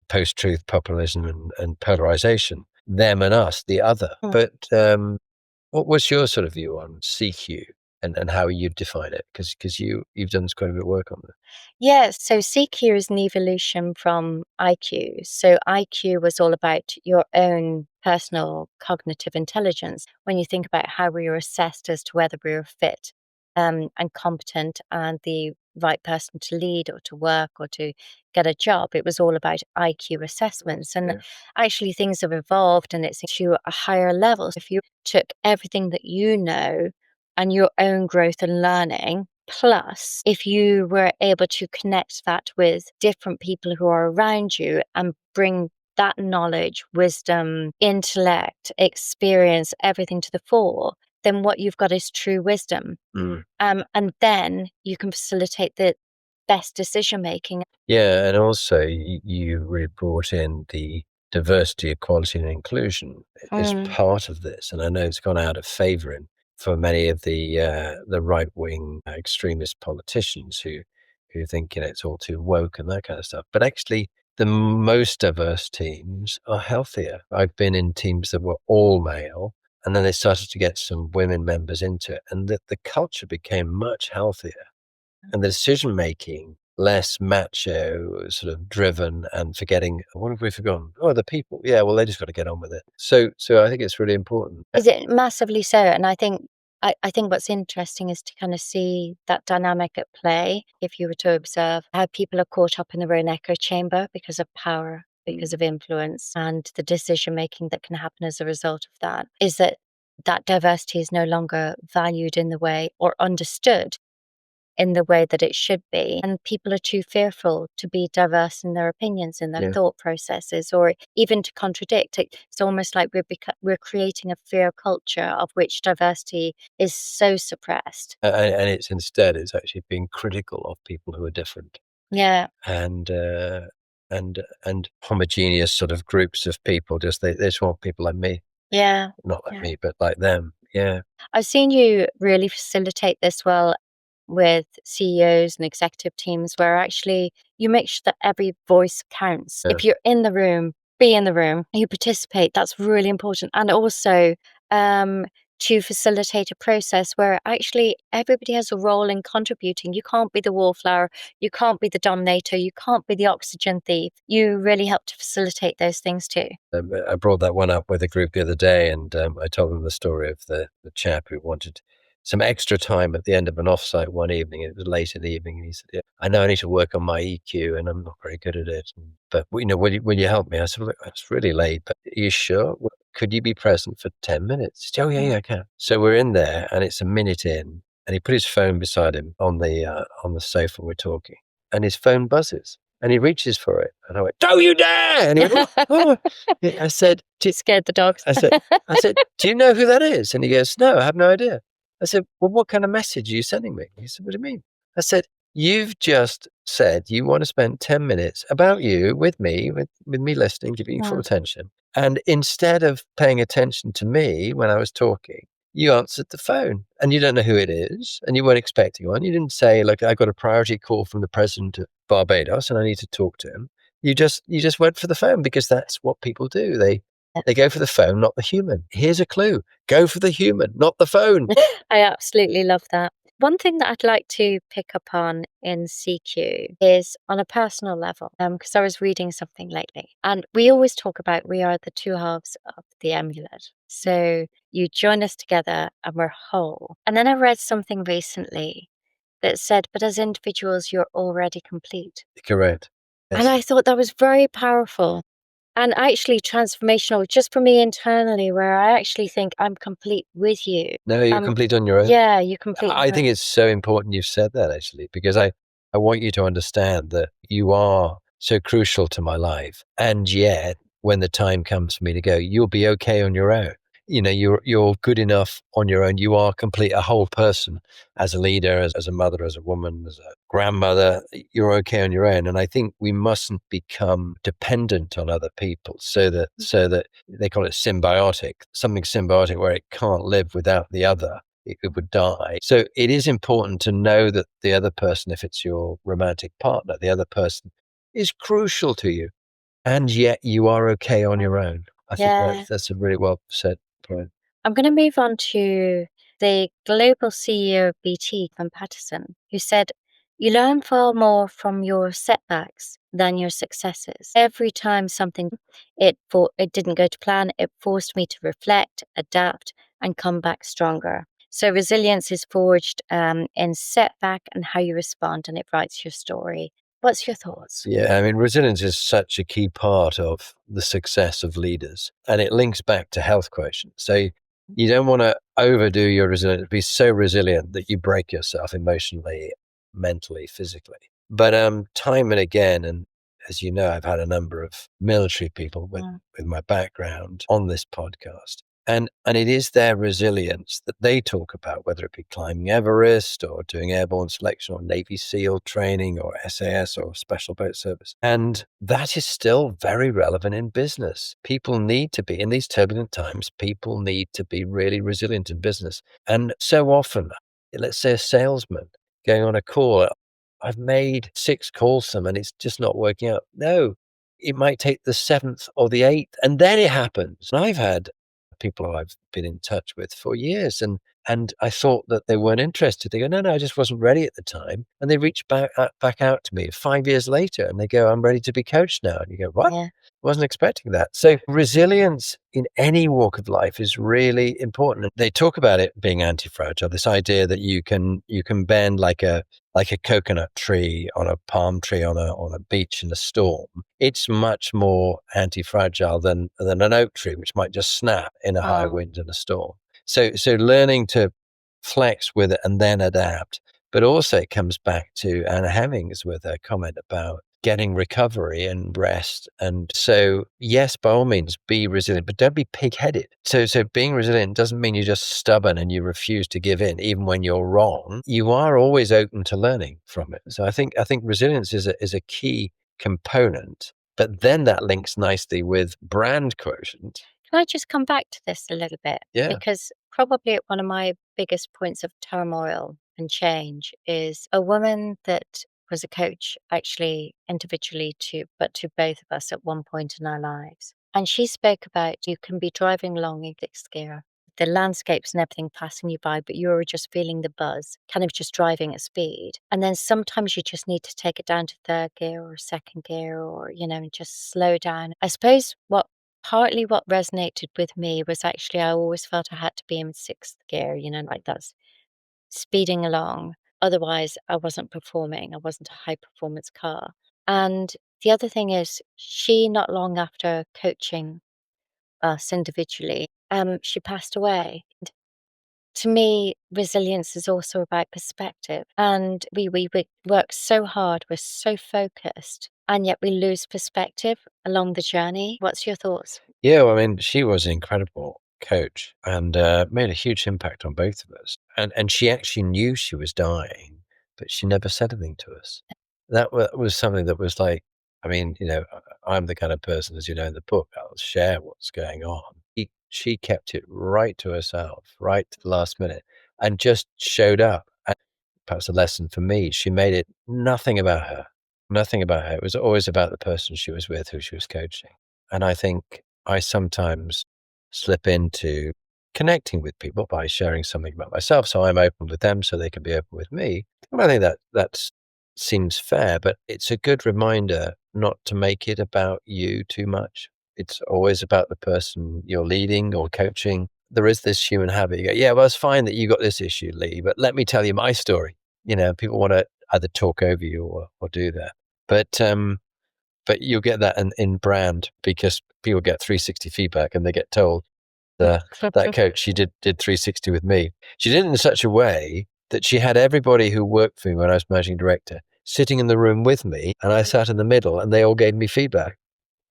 post-truth populism and polarization, them and us, the other. But what was your sort of view on CQ and how you define it? Because you've done quite a bit of work on it. Yes, so CQ is an evolution from IQ. So IQ was all about your own personal cognitive intelligence. When you think about how we were assessed as to whether we were fit and competent and the right person to lead or to work or to get a job, it was all about IQ assessments. And actually things have evolved and it's to a higher level. So if you took everything that you know and your own growth and learning, plus, if you were able to connect that with different people who are around you and bring that knowledge, wisdom, intellect, experience, everything to the fore, then what you've got is true wisdom. And then you can facilitate the best decision making. Yeah, and also you really brought in the diversity, equality, and inclusion is part of this. And I know it's gone out of favor for many of the right wing extremist politicians who think it's all too woke and that kind of stuff. But actually, the most diverse teams are healthier. I've been in teams that were all male, and then they started to get some women members into it, and the culture became much healthier, and the decision making less macho, sort of driven, and forgetting, what have we forgotten? Oh, the people. Yeah, well, they just got to get on with it. So I think it's really important. Is it massively so? And I think what's interesting is to kind of see that dynamic at play. If you were to observe how people are caught up in their own echo chamber because of power, because of influence, and the decision making that can happen as a result of that, is that diversity is no longer valued in the way or understood in the way that it should be. And people are too fearful to be diverse in their opinions, in their thought processes, or even to contradict. It's almost like we're creating a fear culture of which diversity is so suppressed. And it's actually being critical of people who are different. Yeah. And homogeneous sort of groups of people, they just want people like me. Yeah. Not like me, but like them. Yeah. I've seen you really facilitate this well with CEOs and executive teams, where actually you make sure that every voice counts. Yeah. If you're in the room, be in the room, you participate. That's really important. And also to facilitate a process where actually everybody has a role in contributing. You can't be the wallflower, you can't be the dominator, you can't be the oxygen thief. You really help to facilitate those things too. I brought that one up with a group the other day, and I told them the story of the chap who wanted some extra time at the end of an offsite one evening. It was late in the evening, and he said, I know I need to work on my EQ, and I'm not very good at it. But, will you help me? I said, look, it's really late, but are you sure? Could you be present for 10 minutes? He said, yeah, I can. So we're in there, and it's a minute in, and he put his phone beside him on the sofa. We're talking, and his phone buzzes. And he reaches for it. And I went, don't you dare! And he went, oh. I said, scared the dogs. I said, do you know who that is? And he goes, no, I have no idea. I said, well, what kind of message are you sending me? He said, what do you mean? I said, you've just said you want to spend 10 minutes about you with me, with me listening, giving you full attention. And instead of paying attention to me when I was talking, you answered the phone, and you don't know who it is, and you weren't expecting one. You didn't say, look, I got a priority call from the president of Barbados and I need to talk to him. You just went for the phone, because that's what people do. They go for the phone, not the human. Here's a clue. Go for the human, not the phone. I absolutely love that. One thing that I'd like to pick up on in CQ is on a personal level, because I was reading something lately, and we always talk about we are the two halves of the amulet. So you join us together and we're whole. And then I read something recently that said, but as individuals, you're already complete. Correct. Yes. And I thought that was very powerful and actually transformational just for me internally, where I actually think I'm complete with you. No, you're complete on your own. Yeah, you're complete. I think it's so important you've said that, actually, because I want you to understand that you are so crucial to my life. And yet, when the time comes for me to go, you'll be okay on your own. You're good enough on your own. You are complete, a whole person, as a leader, as a mother, as a woman, as a grandmother. You're okay on your own. And I think we mustn't become dependent on other people, so that they call it symbiotic, something symbiotic where it can't live without the other. It would die. So it is important to know that the other person, if it's your romantic partner, the other person is crucial to you. And yet you are okay on your own. I think that's a really well said point. I'm going to move on to the global CEO of BT, Gavin Patterson, who said, you learn far more from your setbacks than your successes. Every time it didn't go to plan, it forced me to reflect, adapt, and come back stronger. So resilience is forged in setback and how you respond, and it writes your story. What's your thoughts? Yeah, I mean, resilience is such a key part of the success of leaders, and it links back to health quotient. So you don't want to overdo your resilience, be so resilient that you break yourself emotionally, mentally, physically. But time and again, and as you know, I've had a number of military people with my background on this podcast. And it is their resilience that they talk about, whether it be climbing Everest or doing airborne selection or Navy SEAL training or SAS or Special Boat Service. And that is still very relevant in business. People need to be, in these turbulent times, people need to be really resilient in business. And so often, let's say a salesman going on a call, I've made 6 calls to them and it's just not working out. No, it might take the 7th or the 8th, and then it happens. And I've had people who I've been in touch with for years, and I thought that they weren't interested. They go, no, I just wasn't ready at the time. And they reach back out to me 5 years later and they go, I'm ready to be coached now. And you go, what? Yeah. Wasn't expecting that. So resilience in any walk of life is really important. They talk about it being anti-fragile, this idea that you can bend like a coconut tree on a palm tree on a beach in a storm. It's much more anti-fragile than an oak tree, which might just snap in a high wind and a storm. So learning to flex with it and then adapt. But also it comes back to Anna Hemmings with her comment about getting recovery and rest. And so, yes, by all means, be resilient, but don't be pig-headed. So being resilient doesn't mean you're just stubborn and you refuse to give in, even when you're wrong. You are always open to learning from it. So I think resilience is a key component, but then that links nicely with brand quotient. Can I just come back to this a little bit? Yeah. Because probably one of my biggest points of turmoil and change is a woman that was a coach, actually individually but to both of us at one point in our lives. And she spoke about you can be driving along in sixth gear, the landscapes and everything passing you by, but you're just feeling the buzz, kind of just driving at speed. And then sometimes you just need to take it down to third gear or second gear, or, and just slow down. I suppose partly what resonated with me was actually I always felt I had to be in sixth gear, like that's speeding along. Otherwise, I wasn't performing. I wasn't a high performance car. And the other thing is, she not long after coaching us individually, she passed away. To me, resilience is also about perspective. And we work so hard, we're so focused, and yet we lose perspective along the journey. What's your thoughts? Yeah, well, I mean, she was an incredible coach and made a huge impact on both of us. And she actually knew she was dying, but she never said anything to us. That was something that was like, I mean, I'm the kind of person, as you know in the book, I'll share what's going on. She kept it right to herself, right to the last minute, and just showed up. And perhaps a lesson for me, she made it nothing about her. Nothing about her. It was always about the person she was with, who she was coaching. And I think I sometimes slip into connecting with people by sharing something about myself. So I'm open with them so they can be open with me. And I think that seems fair, but it's a good reminder not to make it about you too much. It's always about the person you're leading or coaching. There is this human habit. You go, yeah, well, it's fine that you got this issue, Leigh, but let me tell you my story. People want to either talk over you or do that. But you'll get that in brand because people get 360 feedback and they get told that coach, she did 360 with me. She did it in such a way that she had everybody who worked for me when I was managing director sitting in the room with me, and I sat in the middle and they all gave me feedback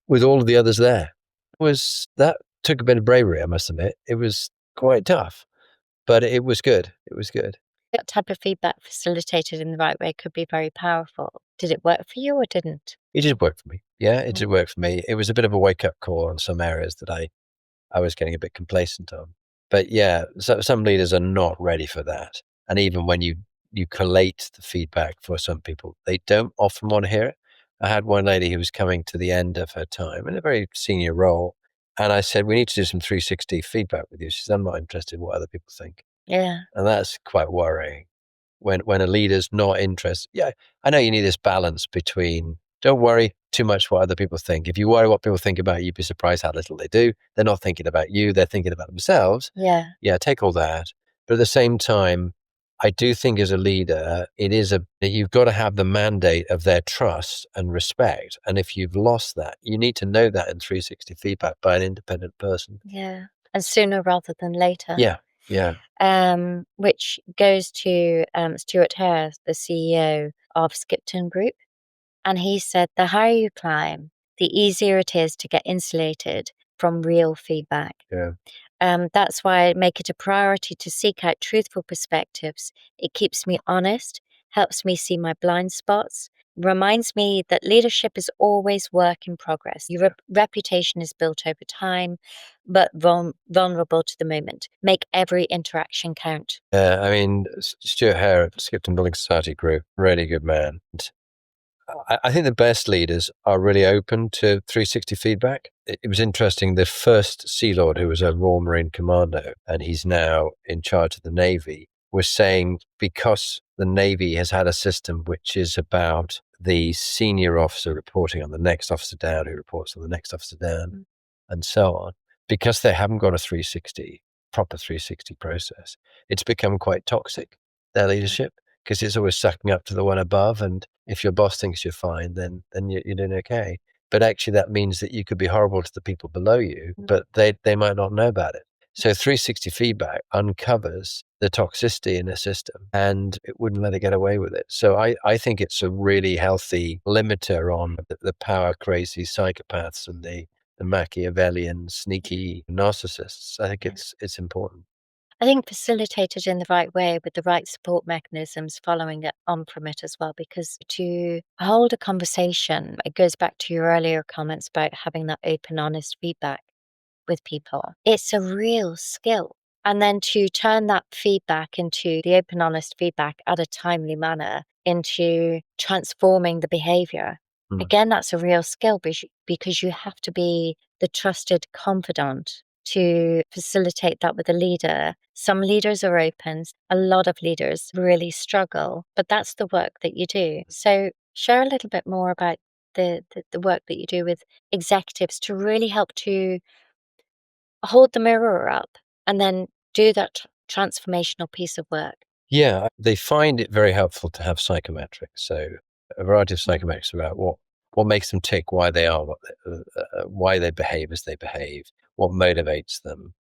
with all of the others there. That took a bit of bravery, I must admit. It was quite tough, but it was good. It was good. That type of feedback facilitated in the right way could be very powerful. Did it work for you or didn't? It did work for me. Yeah, it did work for me. It was a bit of a wake-up call on some areas that I was getting a bit complacent on. But yeah, some leaders are not ready for that. And even when you collate the feedback for some people, they don't often want to hear it. I had one lady who was coming to the end of her time in a very senior role. And I said, we need to do some 360 feedback with you. She said, I'm not interested in what other people think. Yeah. And that's quite worrying when a leader's not interested. Yeah, I know you need this balance between don't worry too much what other people think. If you worry what people think about you, you'd be surprised how little they do. They're not thinking about you. They're thinking about themselves. Yeah. Yeah, take all that. But at the same time, I do think as a leader, you've got to have the mandate of their trust and respect. And if you've lost that, you need to know that in 360 feedback by an independent person. Yeah. And sooner rather than later. Yeah. Yeah. Which goes to Stuart Haire, the CEO of Skipton Group. And he said, the higher you climb, the easier it is to get insulated from real feedback. Yeah. That's why I make it a priority to seek out truthful perspectives. It keeps me honest, helps me see my blind spots, reminds me that leadership is always work in progress. Your reputation is built over time, but vulnerable to the moment. Make every interaction count. I mean, Stuart Haire at Skipton Building Society Group, really good man. I think the best leaders are really open to 360 feedback. It was interesting. The first Sea Lord, who was a Royal Marine Commando, and he's now in charge of the Navy, was saying because the Navy has had a system which is about the senior officer reporting on the next officer down, who reports on the next officer down, and so on, because they haven't got a proper 360 process, it's become quite toxic, their leadership, because it's always sucking up to the one above. And if your boss thinks you're fine, then you're doing okay. But actually that means that you could be horrible to the people below you, but they might not know about it. So 360 feedback uncovers the toxicity in a system and it wouldn't let it get away with it. So I think it's a really healthy limiter on the power crazy psychopaths and the Machiavellian sneaky narcissists. I think it's important. I think facilitated in the right way with the right support mechanisms following it on from it as well, because to hold a conversation, it goes back to your earlier comments about having that open, honest feedback with people. It's a real skill. And then to turn that feedback into the open, honest feedback at a timely manner into transforming the behavior. Again, that's a real skill because you have to be the trusted confidant to facilitate that with a leader. Some leaders are open, a lot of leaders really struggle, but that's the work that you do. So share a little bit more about the work that you do with executives to really help to hold the mirror up and then do that transformational piece of work. Yeah, they find it very helpful to have psychometrics. So a variety of psychometrics about what makes them tick, why they are, why they behave as they behave, what motivates them.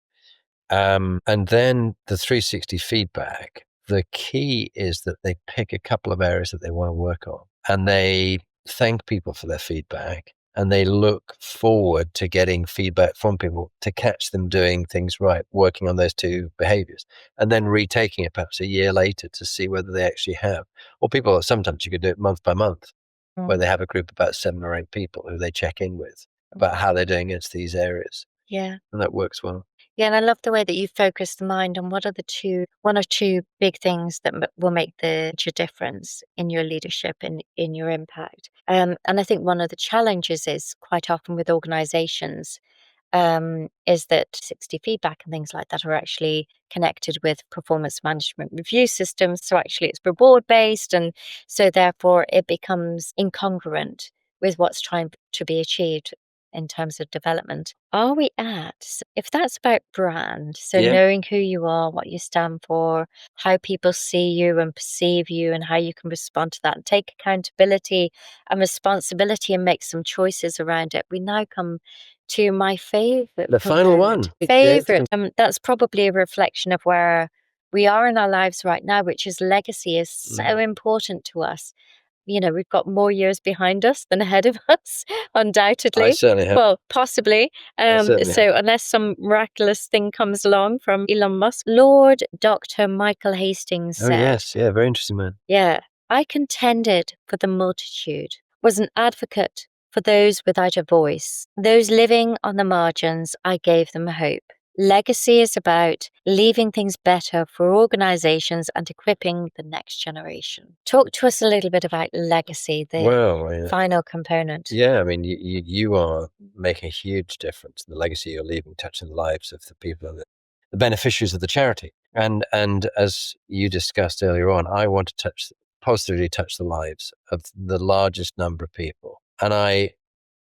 And then the 360 feedback, the key is that they pick a couple of areas that they want to work on and they thank people for their feedback and they look forward to getting feedback from people to catch them doing things right, working on those two behaviors, and then retaking it perhaps a year later to see whether they actually have. Or people, sometimes you could do it month by month, where they have a group of about 7 or 8 people who they check in with about how they're doing against these areas. Yeah. And that works well. Yeah, and I love the way that you focus the mind on what are the one or two big things that will make the difference in your leadership and in your impact. And I think one of the challenges is quite often with organizations is that 60 feedback and things like that are actually connected with performance management review systems. So actually it's reward based. And so therefore it becomes incongruent with what's trying to be achieved in terms of development. Are we if that's about brand, so Yeah. knowing who you are, what you stand for, how people see you and perceive you, and how you can respond to that and take accountability and responsibility and make some choices around it, we now come to my favorite. The final one. Favorite. That's probably a reflection of where we are in our lives right now, which is legacy is so important to us. You know, we've got more years behind us than ahead of us, undoubtedly. I certainly have. Well, possibly. certainly So unless some miraculous thing comes along from Elon Musk, Lord Dr. Michael Hastings Oh, said, yes. Yeah, very interesting man. yeah, I contended for the multitude, was an advocate for those without a voice, those living on the margins. I gave them hope. Legacy is about leaving things better for organizations and equipping the next generation. Talk to us a little bit about legacy, the final component. Yeah, I mean, you are making a huge difference. The legacy you're leaving, touching the lives of the people and the beneficiaries of the charity. And as you discussed earlier on, I want to positively touch the lives of the largest number of people. And I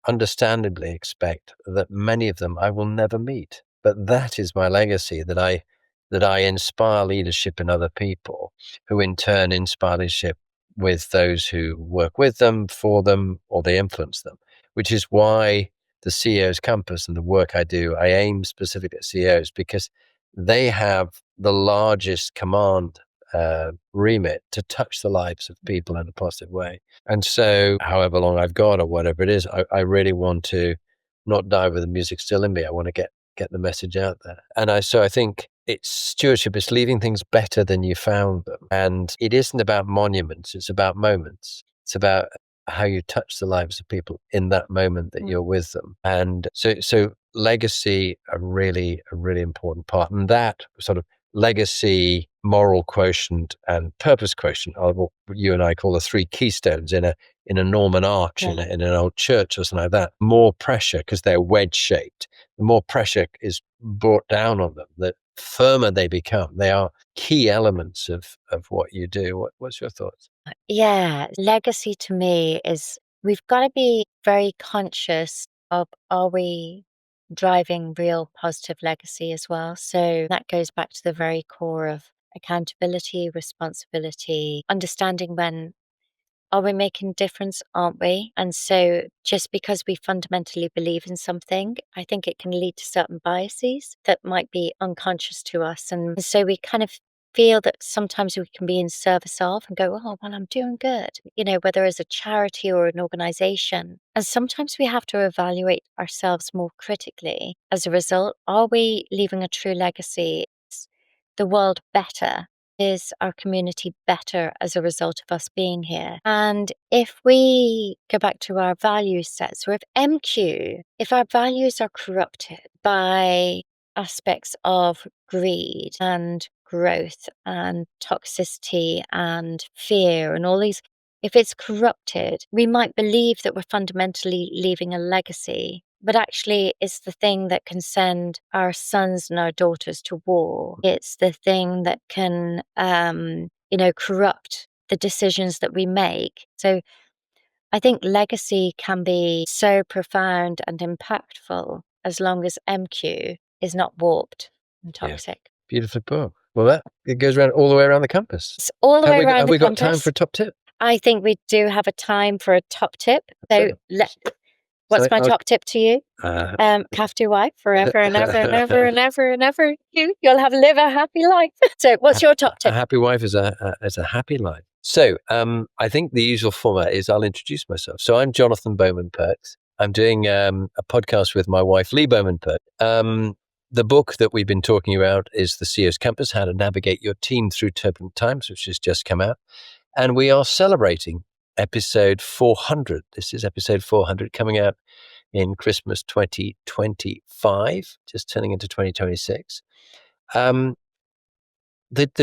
understandably expect that many of them I will never meet. But that is my legacy, that I inspire leadership in other people, who in turn inspire leadership with those who work with them, for them, or they influence them, which is why the CEO's Compass and the work I do, I aim specifically at CEOs because they have the largest command remit to touch the lives of people in a positive way. And so however long I've got or whatever it is, I really want to not die with the music still in me. I want to get the message out there. And so I think it's stewardship. It's leaving things better than you found them. And it isn't about monuments. It's about moments. It's about how you touch the lives of people in that moment that you're with them. And so legacy, a really important part. And that sort of legacy, moral quotient, and purpose quotient are what you and I call the 3 keystones in a Norman arch in an old church or something like that. More pressure, because they're wedge shaped. The more pressure is brought down on them, the firmer they become. They are key elements of what you do. What's your thoughts? Yeah, legacy to me is we've got to be very conscious of, are we driving real positive legacy as well? So that goes back to the very core of accountability, responsibility, understanding when are we making a difference? Aren't we? And so just because we fundamentally believe in something, I think it can lead to certain biases that might be unconscious to us. And so we kind of feel that sometimes we can be in service of and go, oh, well, I'm doing good, whether as a charity or an organization. And sometimes we have to evaluate ourselves more critically. As a result, are we leaving a true legacy? Is the world better? Is our community better as a result of us being here? And if we go back to our value sets, or if our values are corrupted by aspects of greed and growth and toxicity and fear and all these, if it's corrupted, we might believe that we're fundamentally leaving a legacy, but actually it's the thing that can send our sons and our daughters to war. It's the thing that can, corrupt the decisions that we make. So I think legacy can be so profound and impactful as long as MQ is not warped and toxic. Yeah. Beautifully put. Well, it goes around all the way around the compass. It's all the way around the compass. Have we got time for a top tip? I think we do have a time for a top tip. So what's my top tip to you? Have your wife forever and ever and ever and ever and ever. You'll live a happy life. So what's your top tip? A happy wife is a happy life. So I think the usual format is I'll introduce myself. So I'm Jonathan Bowman-Perks. I'm doing a podcast with my wife, Leigh Bowman-Perks. The book that we've been talking about is The CEO's Compass, How to Navigate Your Team Through Turbulent Times, which has just come out. And we are celebrating episode 400. This is episode 400 coming out in Christmas 2025, just turning into 2026. The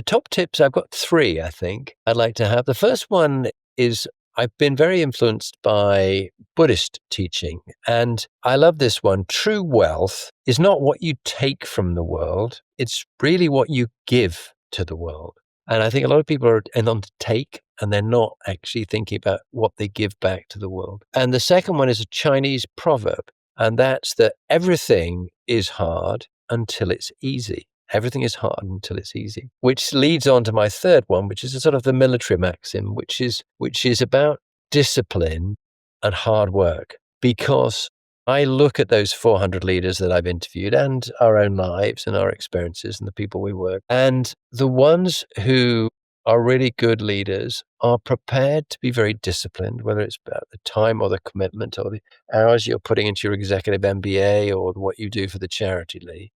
top tips, I've got 3, I think, I'd like to have. The first one is I've been very influenced by Buddhist teaching, and I love this one. True wealth is not what you take from the world, it's really what you give to the world. And I think a lot of people are on to take, and they're not actually thinking about what they give back to the world. And the second one is a Chinese proverb, and that's that everything is hard until it's easy. Everything is hard until it's easy, which leads on to my third one, which is a sort of the military maxim, which is about discipline and hard work. Because I look at those 400 leaders that I've interviewed and our own lives and our experiences and the people we work, and the ones who are really good leaders are prepared to be very disciplined, whether it's about the time or the commitment or the hours you're putting into your executive MBA or what you do for the charity, Leigh.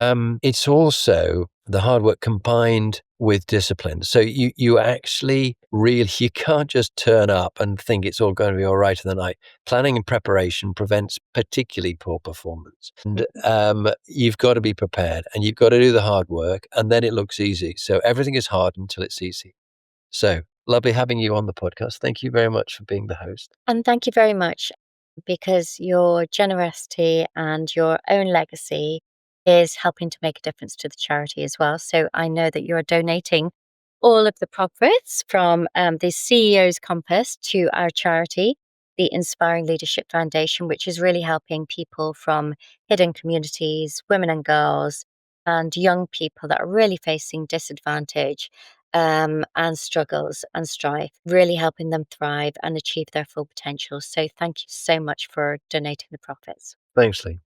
It's also the hard work combined with discipline. So you actually you can't just turn up and think it's all going to be all right in the night. Planning and preparation prevents particularly poor performance. And you've got to be prepared and you've got to do the hard work, and then it looks easy. So everything is hard until it's easy. So lovely having you on the podcast. Thank you very much for being the host. And thank you very much, because your generosity and your own legacy is helping to make a difference to the charity as well. So I know that you're donating all of the profits from the CEO's Compass to our charity, the Inspiring Leadership Foundation, which is really helping people from hidden communities, women and girls, and young people that are really facing disadvantage and struggles and strife, really helping them thrive and achieve their full potential. So thank you so much for donating the profits. Thanks, Leigh.